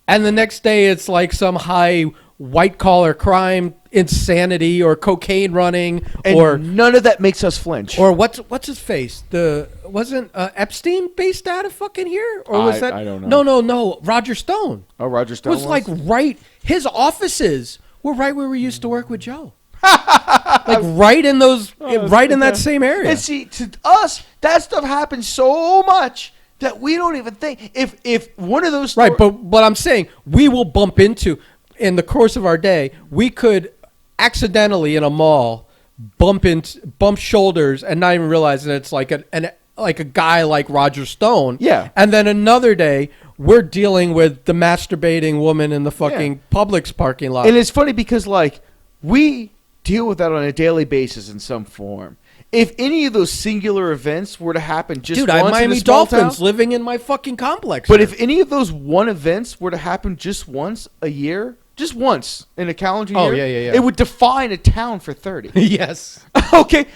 and the next day it's like some high white collar crime, insanity, or cocaine running, or none of that makes us flinch. Or what's his face? Wasn't Epstein based out of fucking here, or was that? I don't know. No. Roger Stone. Oh, Roger Stone was like right. His offices were right where we used to work with Joe. Like right in that same area. And see, to us, that stuff happens so much that we don't even think if one of those right. But I'm saying we will bump into in the course of our day. We could accidentally in a mall bump shoulders and not even realize that it's like a guy like Roger Stone. Yeah. And then another day we're dealing with the masturbating woman in the fucking Publix parking lot. And it's funny because like we deal with that on a daily basis in some form. If any of those singular events were to happen just once I have Miami in a small Dolphins town, living in my fucking complex. But if any of those one events were to happen just once a year, just once in a calendar year, it would define a town for 30. Yes. Okay.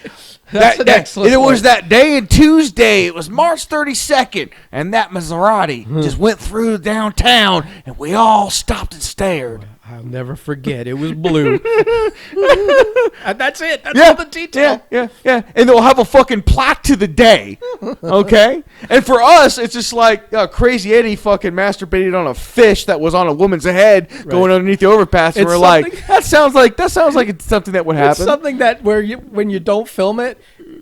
That's an excellent it was that day on Tuesday. It was March 32nd, and that Maserati just went through downtown, and we all stopped and stared. I'll never forget. It was blue. And that's it. That's all the detail. Yeah. And they'll have a fucking plaque to the day. Okay? And for us, it's just like Crazy Eddie fucking masturbated on a fish that was on a woman's head going underneath the overpass. And we're like, that sounds like it's something that would happen. It's something that when you don't film it,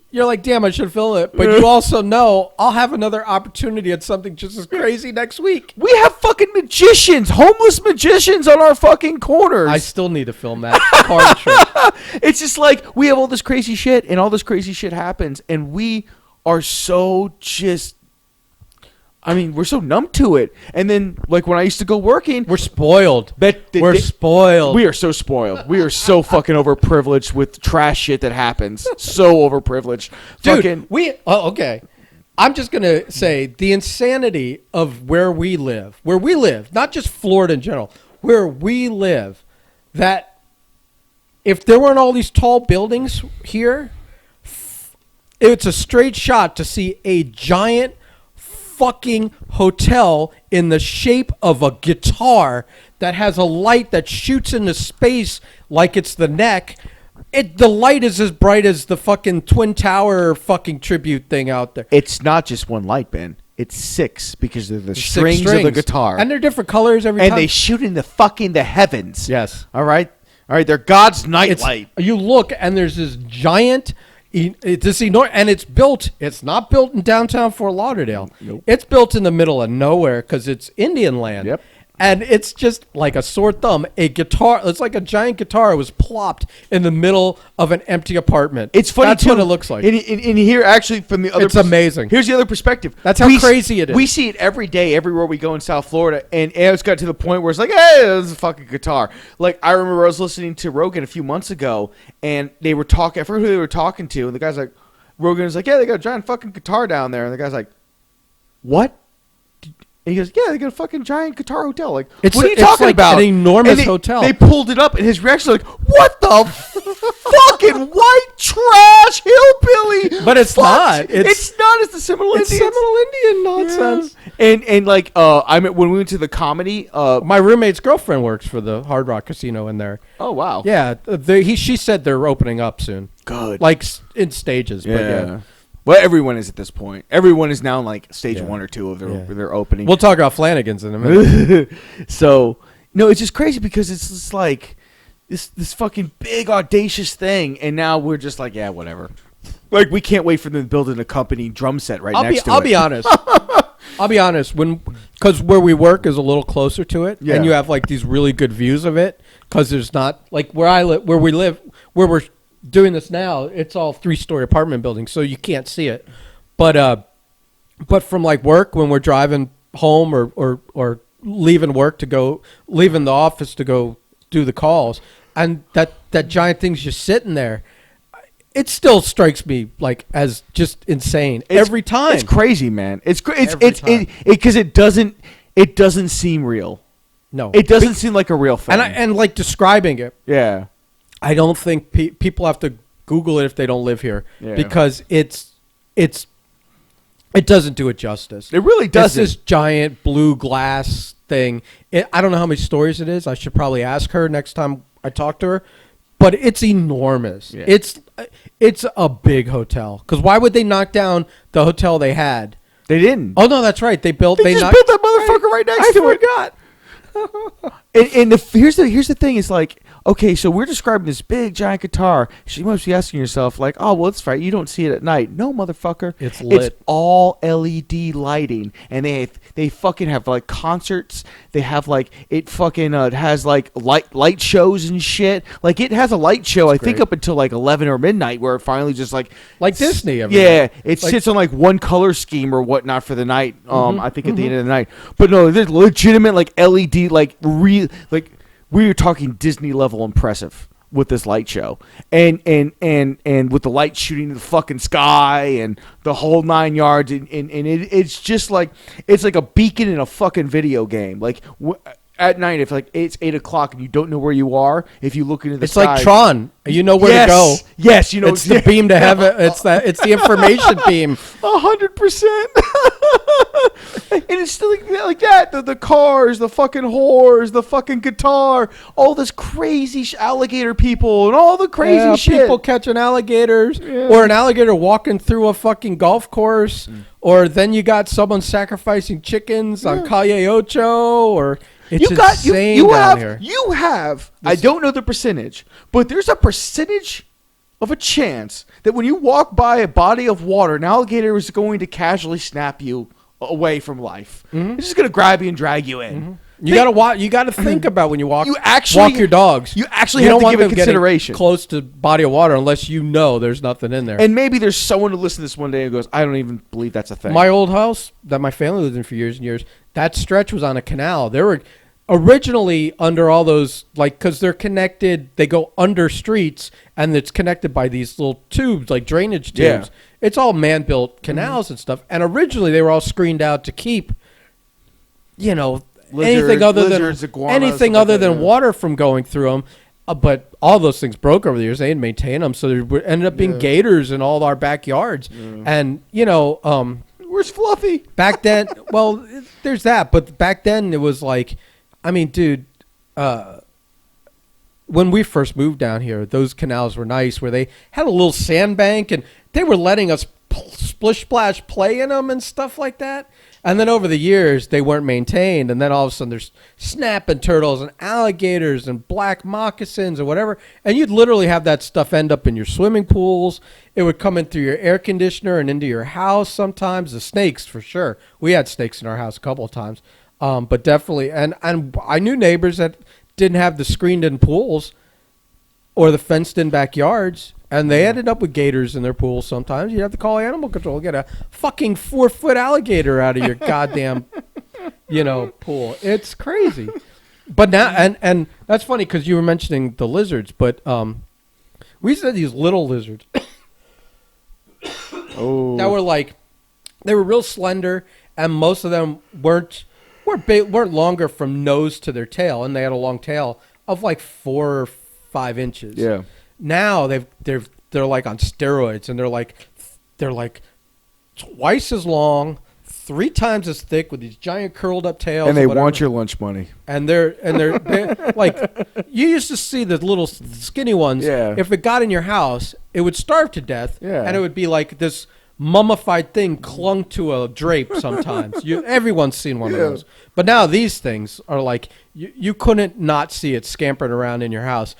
you're like, damn, I should film it. But you also know I'll have another opportunity at something just as crazy next week. We have fucking magicians, homeless magicians on our fucking corners. I still need to film that card trick. It's just like we have all this crazy shit, and all this crazy shit happens, and we are so we're so numb to it. And then, like, when I used to go working... We're spoiled. We're spoiled. We are so spoiled. We are so fucking overprivileged with trash shit that happens. So overprivileged. Dude, okay. I'm just going to say the insanity of where we live, not just Florida in general, where we live, that if there weren't all these tall buildings here, it's a straight shot to see a giant fucking hotel in the shape of a guitar that has a light that shoots into space like it's the neck. The light is as bright as the fucking Twin Tower fucking tribute thing out there. It's not just one light, Ben. It's 6 because they're the strings of the guitar. And they're different colors every time. And they shoot in the heavens. Yes. All right? They're God's nightlight. You look and there's this giant And it's built. It's not built in downtown Fort Lauderdale. Nope. It's built in the middle of nowhere because it's Indian land. Yep. And it's just like a sore thumb. A guitar. It's like a giant guitar was plopped in the middle of an empty apartment. It's funny That's too. what it looks like. And here, actually, from the other, It's amazing. Here's the other perspective. That's how crazy it is. We see it every day, everywhere we go in South Florida, and it's got to the point where it's like, hey, there's a fucking guitar. Like I remember I was listening to Rogan a few months ago, and they were talking. I forget who they were talking to, and the guy's like, Rogan was like, yeah, they got a giant fucking guitar down there, and the guy's like, what? And he goes, yeah, they got a fucking giant guitar hotel. Like, what are you talking like about? an enormous And hotel. They pulled it up, and his reaction was like, what the fucking white trash hillbilly? But it's fuck? not. It's not. It's the Seminole It's Indians. Seminole Indian nonsense. And like, I mean, when we went to the comedy, My roommate's girlfriend works for the Hard Rock Casino in there. oh wow, Yeah, she said they're opening up soon, good, like in stages. But yeah. Well, everyone is at this point. Everyone is now in like stage Yeah. 1 or 2 of Yeah. their opening. We'll talk about Flanagan's in a minute. So no, it's just crazy because it's just like this fucking big audacious thing, and now we're just like, yeah, whatever. Like we can't wait for them to build an accompanying drum set right next to it. I'll be honest. I'll be honest. Because where we work is a little closer to it, Yeah. and you have like these really good views of it. Because there's not like where we live, where we're doing this now. It's all 3-story apartment buildings, so you can't see it. But from like work, when we're driving home or leaving work leaving the office to go do the calls, and that giant thing's just sitting there. It still strikes me like as just insane every time. It's crazy, man. It's Every time. because it doesn't seem real. No, It doesn't seem like a real thing. and like describing it. yeah. I don't think people have to Google it if they don't live here Yeah. because it doesn't do it justice. It really doesn't. It's this giant blue glass thing. I don't know how many stories it is. I should probably ask her next time I talk to her. But it's enormous. Yeah. It's a big hotel. Because why would they knock down the hotel they had? They didn't. Oh no, that's right. They just built that motherfucker right next to it. I forgot. And here's the thing. It's like, okay, so we're describing this big giant guitar. So you must be asking yourself, like, oh, well, it's right. You don't see it at night. No, motherfucker. It's lit. It's all LED lighting, and they fucking have like concerts. They have like it fucking has like light shows and shit. Like it has a light show. I think great. up until like 11 or midnight, where it finally just like Disney. Yeah, it Like- sits on like one color scheme or whatnot for the night. I think at the end of the night. But no, there's legitimate like LED, like we are talking Disney level impressive with this light show, and with the light shooting to the fucking sky and the whole 9 yards, and it's just like it's like a beacon in a fucking video game. Like at night, if like it's 8 o'clock and you don't know where you are, if you look into the It's sky, like Tron. You know where to go. Yes, you know It's the beam to heaven. It's the information beam. 100%. And it's still like that. The cars, the fucking whores, the fucking guitar, all this crazy alligator people and all the crazy shit. People catching alligators, or an alligator walking through a fucking golf course, or then you got someone sacrificing chickens on Calle Ocho, or it's insane down here. You have, I don't know the percentage, but there's a percentage of a chance that when you walk by a body of water, an alligator is going to casually snap you away from life. It's just going to grab you and drag you in. You gotta think about when you walk. You actually walk your dogs. You actually You have don't to want give them it getting consideration. close to body of water unless you know there's nothing in there. And maybe there's someone who listens to this one day and goes, I don't even believe that's a thing. My old house that my family lived in for years and years, that stretch was on a canal. There were originally under all those, like, because they're connected, they go under streets, and it's connected by these little tubes, like drainage tubes. Yeah. It's all man-built canals and stuff. And originally they were all screened out to keep, anything other lizards, than iguanas, anything stuff other like that, than yeah. water from going through them. But all those things broke over the years. They didn't maintain them, so there ended up being gators in all our backyards. And Where's Fluffy? back then, well, there's that. But back then, it was like, I mean, dude, when we first moved down here, those canals were nice, where they had a little sandbank, and they were letting us splish splash play in them and stuff like that. And then over the years, they weren't maintained. And then all of a sudden, there's snapping turtles and alligators and black moccasins or whatever. And you'd literally have that stuff end up in your swimming pools. It would come in through your air conditioner and into your house sometimes. The snakes, for sure. We had snakes in our house a couple of times. But definitely. And I knew neighbors that didn't have the screened-in pools or the fenced-in backyards. And they ended up with gators in their pools sometimes. You have to call animal control. Get a fucking 4-foot alligator out of your goddamn, pool. It's crazy. But now, and that's funny because you were mentioning the lizards, but we used to have these little lizards. That were like, they were real slender, and most of them weren't longer from nose to their tail, and they had a long tail of like 4 or 5 inches. Yeah. Now they're like on steroids, and they're like twice as long, 3 times as thick with these giant curled up tails. And they want your lunch money. And they're like, you used to see the little skinny ones. Yeah. If it got in your house, it would starve to death. Yeah. And it would be like this mummified thing clung to a drape sometimes. Everyone's seen one of those. But now these things are like, you couldn't not see it scampering around in your house.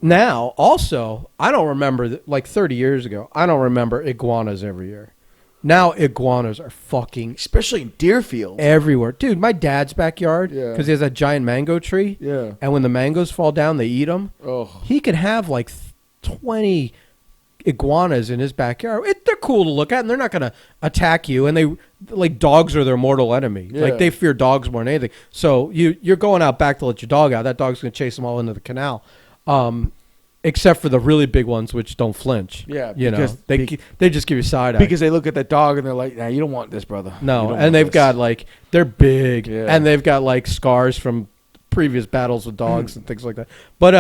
Now, also, I don't remember, like 30 years ago, I don't remember iguanas every year. Now, iguanas are fucking... Especially in Deerfield. Everywhere. Dude, my dad's backyard, because he has a giant mango tree, and when the mangoes fall down, they eat them. Oh. He can have like 20 iguanas in his backyard. They're cool to look at, and they're not going to attack you, and they... Like, dogs are their mortal enemy. Yeah. Like, they fear dogs more than anything. So, you're going out back to let your dog out. That dog's going to chase them all into the canal. Except for the really big ones, which don't flinch. Yeah, they just give you side eye because they look at that dog and they're like, "Nah, you don't want this, brother." No, and they've got like they're big, and they've got like scars from previous battles with dogs and things like that. But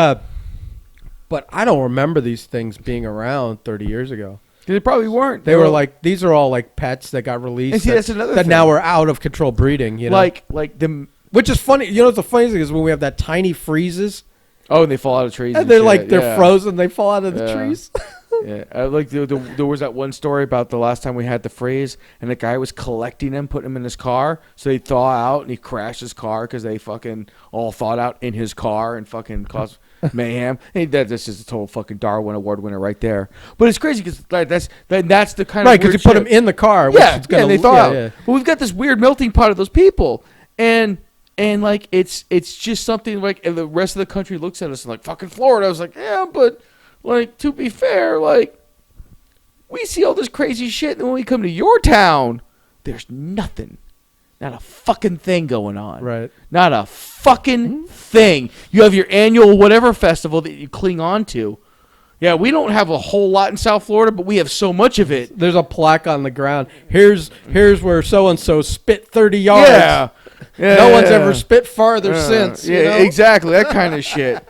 I don't remember these things being around 30 years ago. They probably weren't. They were like, these are all like pets that got released. And see, that's another that thing. Now are out of control breeding. Like them, which is funny. The funny thing is when we have that tiny freezes. Oh, and they fall out of trees. And they're like, they're frozen. They fall out of the trees. Yeah. Like there was that one story about the last time we had the freeze, and the guy was collecting them, putting them in his car. So they thaw out, and he crashed his car because they fucking all thawed out in his car and fucking caused mayhem. And that's just a total fucking Darwin Award winner right there. But it's crazy because that's the kind of because you put them in the car. Which is gonna, and they thaw out. Yeah. But we've got this weird melting pot of those people, and like it's just something like, and the rest of the country looks at us and like, fucking Florida. I was like, yeah, but like, to be fair, like, we see all this crazy shit, and when we come to your town, there's nothing. Not a fucking thing going on. Right. Not a fucking thing. You have your annual whatever festival that you cling on to. Yeah, we don't have a whole lot in South Florida, but we have so much of it. There's a plaque on the ground. Here's where so-and-so spit 30 yards. Yeah. No one's ever spit farther since. Yeah, exactly. That kind of shit.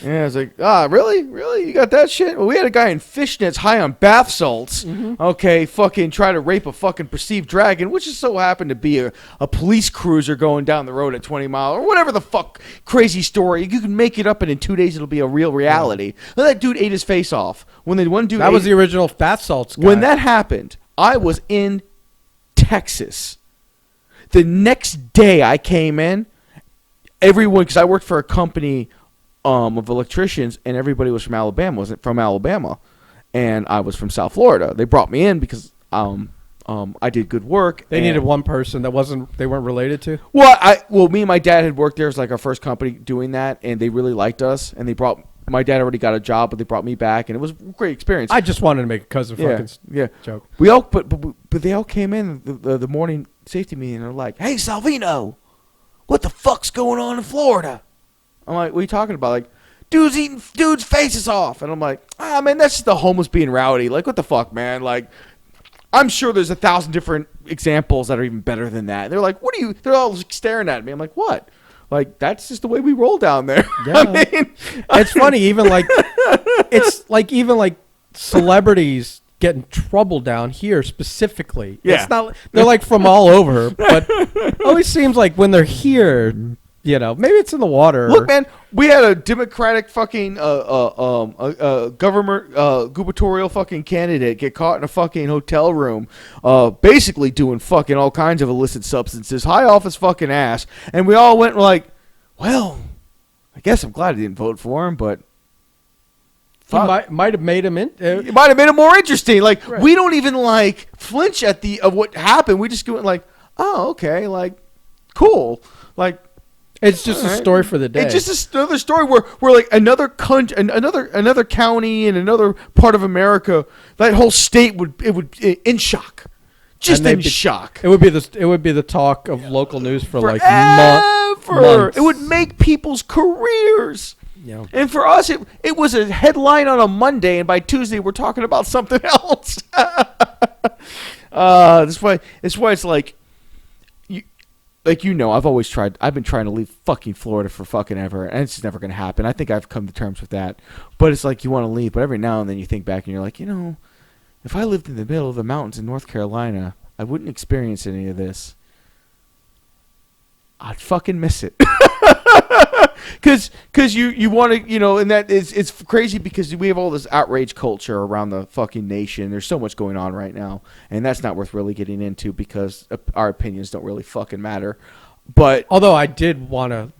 Yeah, it's like, really? Really? You got that shit? Well, we had a guy in fishnets high on bath salts. Okay, fucking try to rape a fucking perceived dragon, which just so happened to be a police cruiser going down the road at 20 miles or whatever the fuck crazy story. You can make it up, and in 2 days it'll be a real reality. Well, that dude ate his face off. When the one dude that was the original bath salts guy. When that happened, I was in Texas. The next day I came in, everyone, because I worked for a company of electricians, and everybody was from Alabama. Wasn't from Alabama, and I was from South Florida. They brought me in because I did good work. They needed one person that they weren't related to. Well, me and my dad had worked there. It was like our first company doing that, and they really liked us. And they brought my dad already got a job, but they brought me back, and it was a great experience. I just wanted to make a cousin fucking joke. We all, but they all came in the morning safety meeting, and they're like, "Hey, Salvino, what the fuck's going on in Florida?" I'm like, "What are you talking about?" Like, dude's eating dudes' faces off. And I'm like, man, that's just the homeless being rowdy. Like, what the fuck, man? Like, I'm sure there's 1,000 different examples that are even better than that. They're like, they're all staring at me. I'm like, what? Like, that's just the way we roll down there. Yeah. I mean, it's funny, even like celebrities get in trouble down here specifically. Yeah. It's not, they're like from all over, but it always seems like when they're here, maybe it's in the water. Look, man, We had a Democratic fucking government gubernatorial fucking candidate get caught in a fucking hotel room, basically doing fucking all kinds of illicit substances, high off his fucking ass, and we all went like, well, I guess I'm glad I didn't vote for him, but. Might have made him in. It might have made it more interesting. Like right. we don't even like flinch at of what happened. We just go like, oh, okay, like cool, like it's just a story for the day. It's just another story where like another country, another county in another part of America, that whole state would in shock, just in shock. It would be the talk of local news for like Forever. months. It would make people's careers. Yeah. And for us, it was a headline on a Monday, and by Tuesday we're talking about something else. That's why it's like, I've been trying to leave fucking Florida for fucking ever, and it's just never gonna happen. I think I've come to terms with that. But it's like you want to leave, but every now and then you think back and you're like, if I lived in the middle of the mountains in North Carolina, I wouldn't experience any of this. I'd fucking miss it. Because you want to, and that is, it's crazy because we have all this outrage culture around the fucking nation. There's so much going on right now, and that's not worth really getting into because our opinions don't really fucking matter. But although I did want to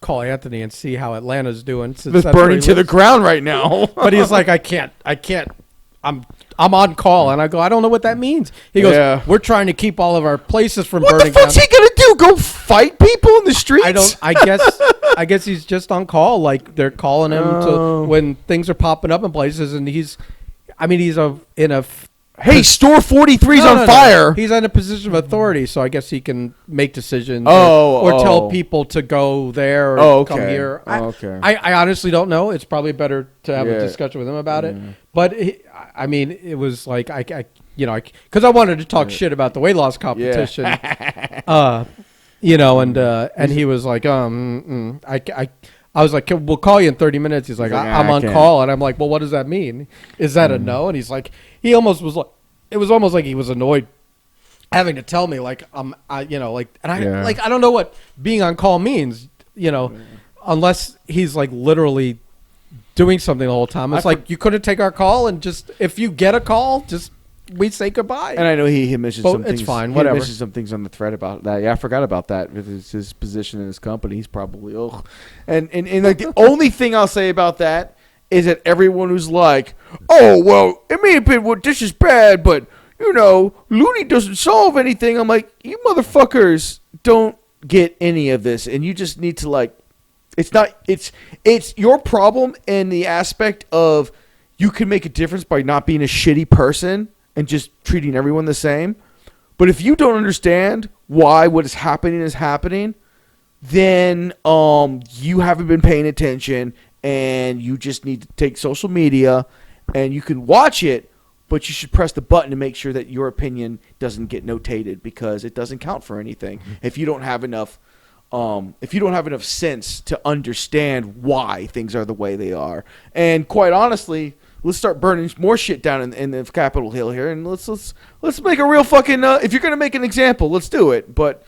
call Anthony and see how Atlanta's doing. Since it's burning to the ground right now. But he's like, I can't. I'm on call, and I go, I don't know what that means. He goes, we're trying to keep all of our places from burning down. What the fuck's he gonna do? Go fight people in the streets? I guess he's just on call. Like they're calling him to when things are popping up in places, and Hey, store 43's on fire. He's in a position of authority, so I guess he can make decisions or tell people to go there or come here. I honestly don't know. It's probably better to have a discussion with him about it. But it was like because I wanted to talk shit about the weight loss competition. And he was like, I was like, we'll call you in 30 minutes. He's like, I'm on call. And I'm like, well, what does that mean? Is that a no? And he's like, he almost was like, it was almost like he was annoyed having to tell me like, I don't know what being on call means, unless he's like literally doing something the whole time. It's like, you couldn't take our call and just, if you get a call, just, we say goodbye. And I know he mentioned some things. It's fine, whatever. He mentioned some things on the thread about that. Yeah, I forgot about that. With his position in his company, he's probably And like the only thing I'll say about that is that everyone who's like, oh well, it may have been this is bad, but Looney doesn't solve anything. I'm like, you motherfuckers don't get any of this, and you just need to like, it's your problem in the aspect of you can make a difference by not being a shitty person and just treating everyone the same. But if you don't understand why what is happening, then you haven't been paying attention, and you just need to take social media, and you can watch it, but you should press the button to make sure that your opinion doesn't get notated because it doesn't count for anything. If you don't have enough sense to understand why things are the way they are. And quite honestly, let's start burning more shit down in the Capitol Hill here, and let's make a real fucking. If you're gonna make an example, let's do it. But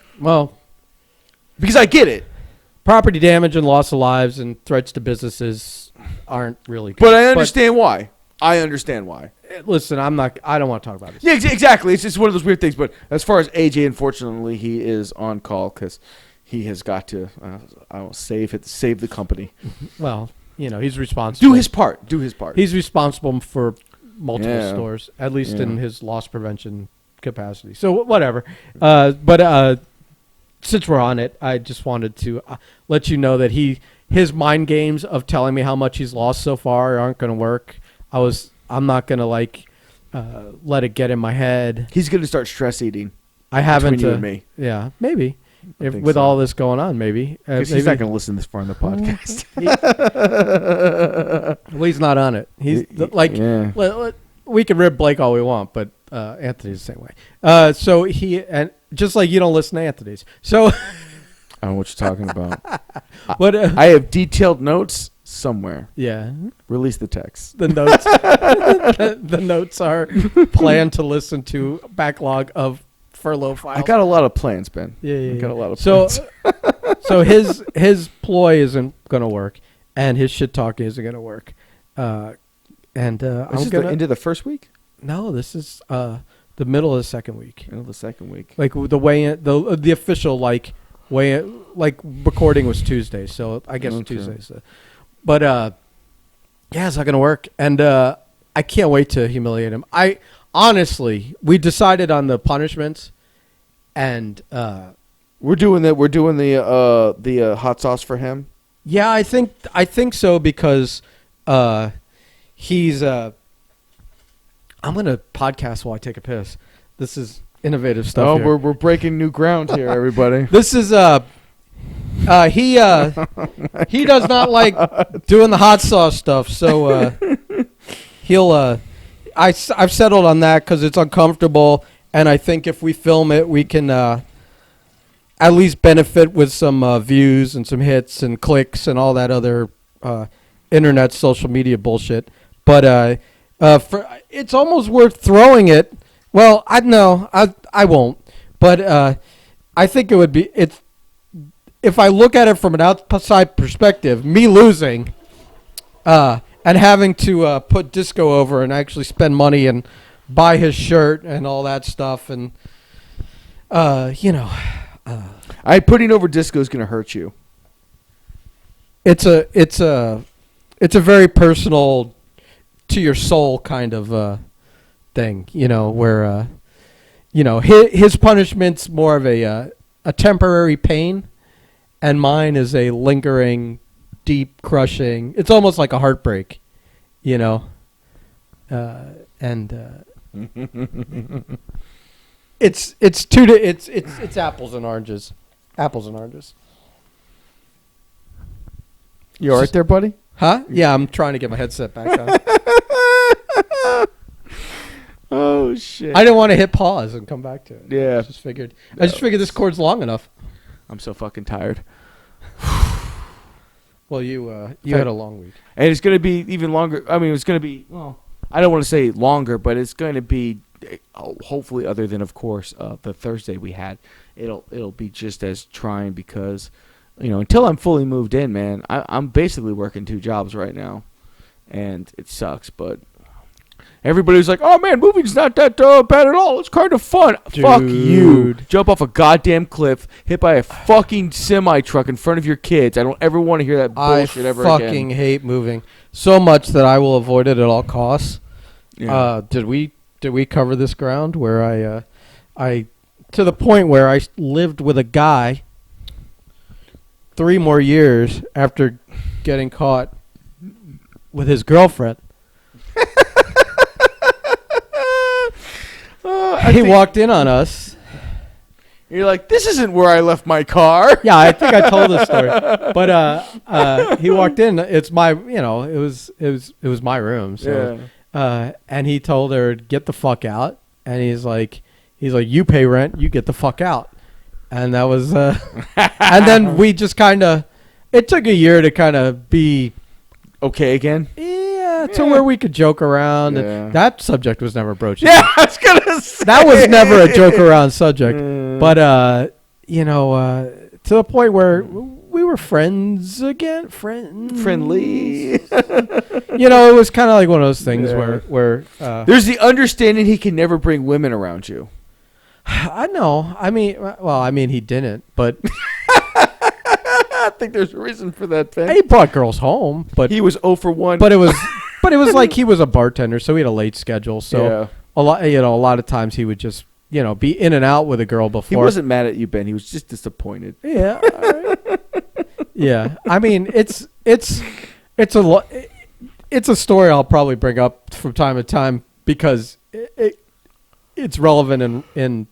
because I get it, property damage and loss of lives and threats to businesses aren't really good. But I understand why. Listen, I don't want to talk about this. Yeah, exactly. It's just one of those weird things. But as far as AJ, unfortunately, he is on call because he has got to save the company. Well. He's responsible. Do his part. He's responsible for multiple stores, at least in his loss prevention capacity. So whatever. But since we're on it, I just wanted to let you know that his mind games of telling me how much he's lost so far aren't going to work. I'm not going to let it get in my head. He's going to start stress eating. I haven't. Between you and me. Yeah, maybe. With all this going on, maybe. Because he's not going to listen this far in the podcast. Well, he's not on it. We can rib Blake all we want, but Anthony's the same way. So and just like you don't listen to Anthony's. So I don't know what you're talking about. But I have detailed notes somewhere. Yeah. Release the text. The notes. The notes are plan to listen to backlog of furlough files. I got a lot of plans, Ben. Yeah. I got a lot of plans. So his ploy isn't gonna work, and his shit talking isn't gonna work. And This I'm is gonna the end of the first week. no. This is the middle of the second week. End of the second week. Like the way the official way recording was Tuesday, so I guess Okay. Tuesday. So. But yeah, it's not gonna work, and I can't wait to humiliate him. I honestly, we decided on the punishments, and We're doing that. We're doing the hot sauce for him. yeah, I think so because he's. I'm gonna podcast while I take a piss. This is innovative stuff. Oh, here. we're breaking new ground here, everybody. This is he does not like doing the hot sauce stuff, so he'll I've settled on that because it's uncomfortable, and I think if we film it, we can at least benefit with some views and some hits and clicks and all that other internet social media bullshit. But it's almost worth throwing it. Well, I won't, but I think it would be if I look at it from an outside perspective, me losing and having to put Disco over and actually spend money and buy his shirt and all that stuff, and Putting over Disco is going to hurt you. it's a very personal to your soul kind of thing, where his punishment's more of a temporary pain, and mine is a lingering, deep, crushing. It's almost like a heartbreak, and it's apples and oranges, You all right there, buddy? Huh? Yeah, I'm trying to get my headset back on. Oh shit! I didn't want to hit pause and come back to it. Yeah. I just figured this cord's long enough. I'm so fucking tired. Well, you had a long week. And it's going to be even longer. I mean, it's going to be, well, I don't want to say longer, but it's going to be, hopefully, other than, of course, the Thursday we had, it'll be just as trying because, until I'm fully moved in, man, I'm basically working 2 jobs right now. And it sucks, but everybody was like, oh, man, moving's not that bad at all. It's kind of fun. Dude. Fuck you. Jump off a goddamn cliff, hit by a fucking semi-truck in front of your kids. I don't ever want to hear that bullshit ever again. I fucking hate moving so much that I will avoid it at all costs. Yeah. Did we cover this ground where I to the point where I lived with a guy 3 more years after getting caught with his girlfriend? He walked in on us. You're like, this isn't where I left my car. Yeah, I think I told this story. But he walked in. It's my, it was my room. So, and he told her, "Get the fuck out." And he's like, "You pay rent. You get the fuck out." And that was, and then we just kind of. It took a year to kind of be okay again. To where we could joke around. Yeah. And that subject was never broached. Yeah, I was gonna say that was never a joke around subject. But to the point where we were friends again, friendly. It was kind of like one of those things where there's the understanding he can never bring women around you. I know. I mean, he didn't, but I think there's a reason for that thing. he brought girls home, but he was 0 for 1. But it was like he was a bartender, so he had a late schedule. So a lot of times he would just be in and out with a girl before. He wasn't mad at you, Ben. He was just disappointed. Yeah. All right. Yeah. I mean, it's a story I'll probably bring up from time to time because it's relevant in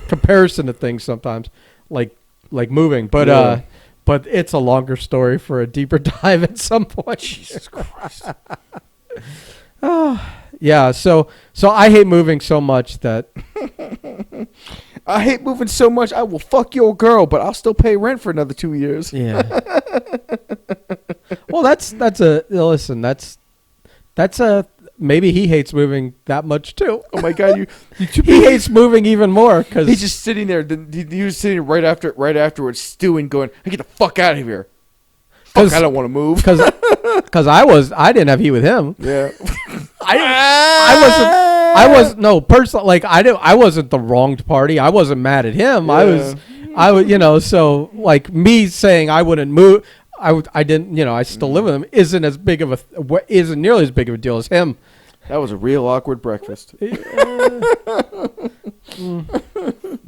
comparison to things sometimes, like moving. But but it's a longer story for a deeper dive at some point. Jesus Christ. Oh, yeah. So I hate moving so much that I hate moving so much. I will fuck your girl, but I'll still pay rent for another 2 years. Yeah. Well, that's a maybe he hates moving that much too. Oh my God, He hates moving even more because he's just sitting there. He was sitting right afterwards, stewing, going, "I get the fuck out of here. Fuck, I don't want to move." Because I didn't have heat with him. Yeah, I wasn't no person like I wasn't the wronged party. I wasn't mad at him. Yeah. I was so like me saying I wouldn't move. I didn't I still live with him isn't nearly as big of a deal as him. That was a real awkward breakfast.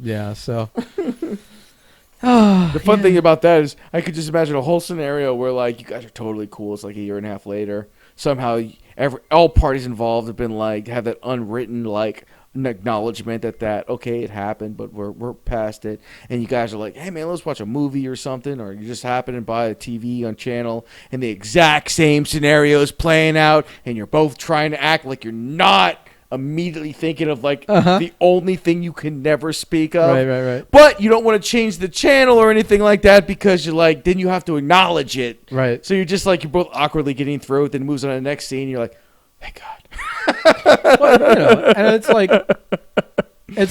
Yeah. So the fun thing about that is I could just imagine a whole scenario where like you guys are totally cool. It's like a year and a half later. Somehow all parties involved have been like have that unwritten like an acknowledgement that okay, it happened, but we're past it. And you guys are like, hey man, let's watch a movie or something, or you just happen to buy a TV on channel and the exact same scenario is playing out, and you're both trying to act like you're not immediately thinking of like the only thing you can never speak of. Right. But you don't want to change the channel or anything like that because you're like, then you have to acknowledge it. Right. So you're just like, you're both awkwardly getting through it, then it moves on to the next scene. You're like, thank God. Well, and it's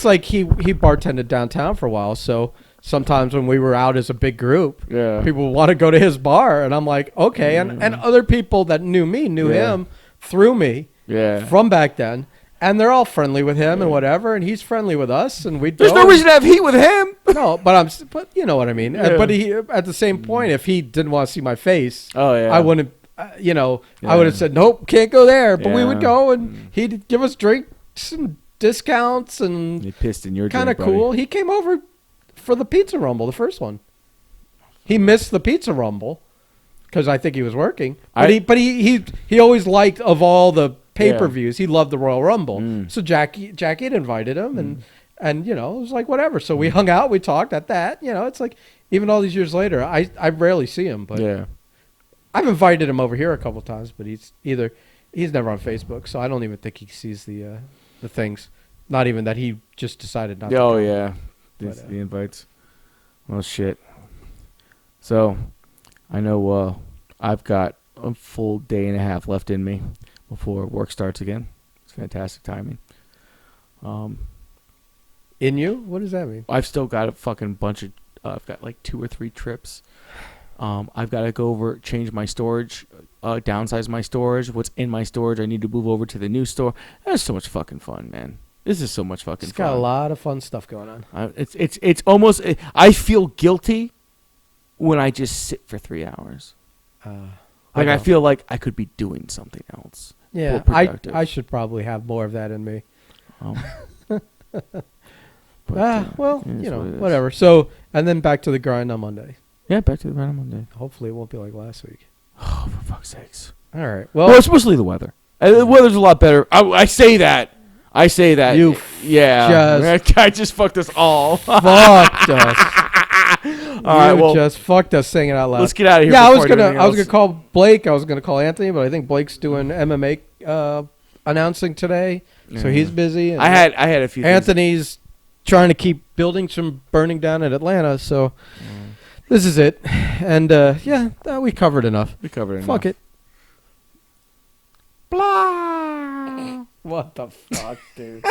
like he bartended downtown for a while, so sometimes when we were out as a big group, people would want to go to his bar, and I'm like, okay, and other people that knew me knew him through me from back then, and they're all friendly with him and whatever, and he's friendly with us, and we there's no reason to have heat with him. No, but you know what I mean. But he at the same point, if he didn't want to see my face, I wouldn't. I would have said, nope, can't go there. But we would go, and he'd give us drinks and discounts, and he pissed in your kind of cool. He came over for the Pizza Rumble, the first one. He missed the Pizza Rumble because I think he was working. But he always liked, of all the pay-per-views, he loved the Royal Rumble. So Jackie had invited him, and it was like whatever. So we hung out, we talked at that. It's like even all these years later, I rarely see him, but I've invited him over here a couple times, but he's never on Facebook, so I don't even think he sees the things. Not even that he just decided not to. Oh yeah, the invites. Well, shit. So, I know I've got a full day and a half left in me before work starts again. It's fantastic timing. In you? What does that mean? I've still got a fucking bunch of. I've got like 2 or 3 trips. I've got to go over, change my storage, downsize my storage. What's in my storage, I need to move over to the new store. That's so much fucking fun, man. This is so much fucking fun. It's got a lot of fun stuff going on. It's almost. I feel guilty when I just sit for 3 hours. I feel like I could be doing something else. Yeah, I should probably have more of that in me. Well, whatever. So, and then back to the grind on Monday. Yeah, back to the grind on Monday. Hopefully it won't be like last week. Oh, for fuck's sakes. All right. Well, it's mostly the weather. The weather's a lot better. I say that. You I just fucked us all. Fucked us. All right, well, just fucked us saying it out loud. Let's get out of here. Yeah, I was gonna call Blake. I was gonna call Anthony, but I think Blake's doing MMA announcing today, so he's busy. And I had a few. Anthony's trying to keep buildings from burning down in Atlanta, so this is it. And we covered enough. Fuck it. Blah. What the fuck, dude?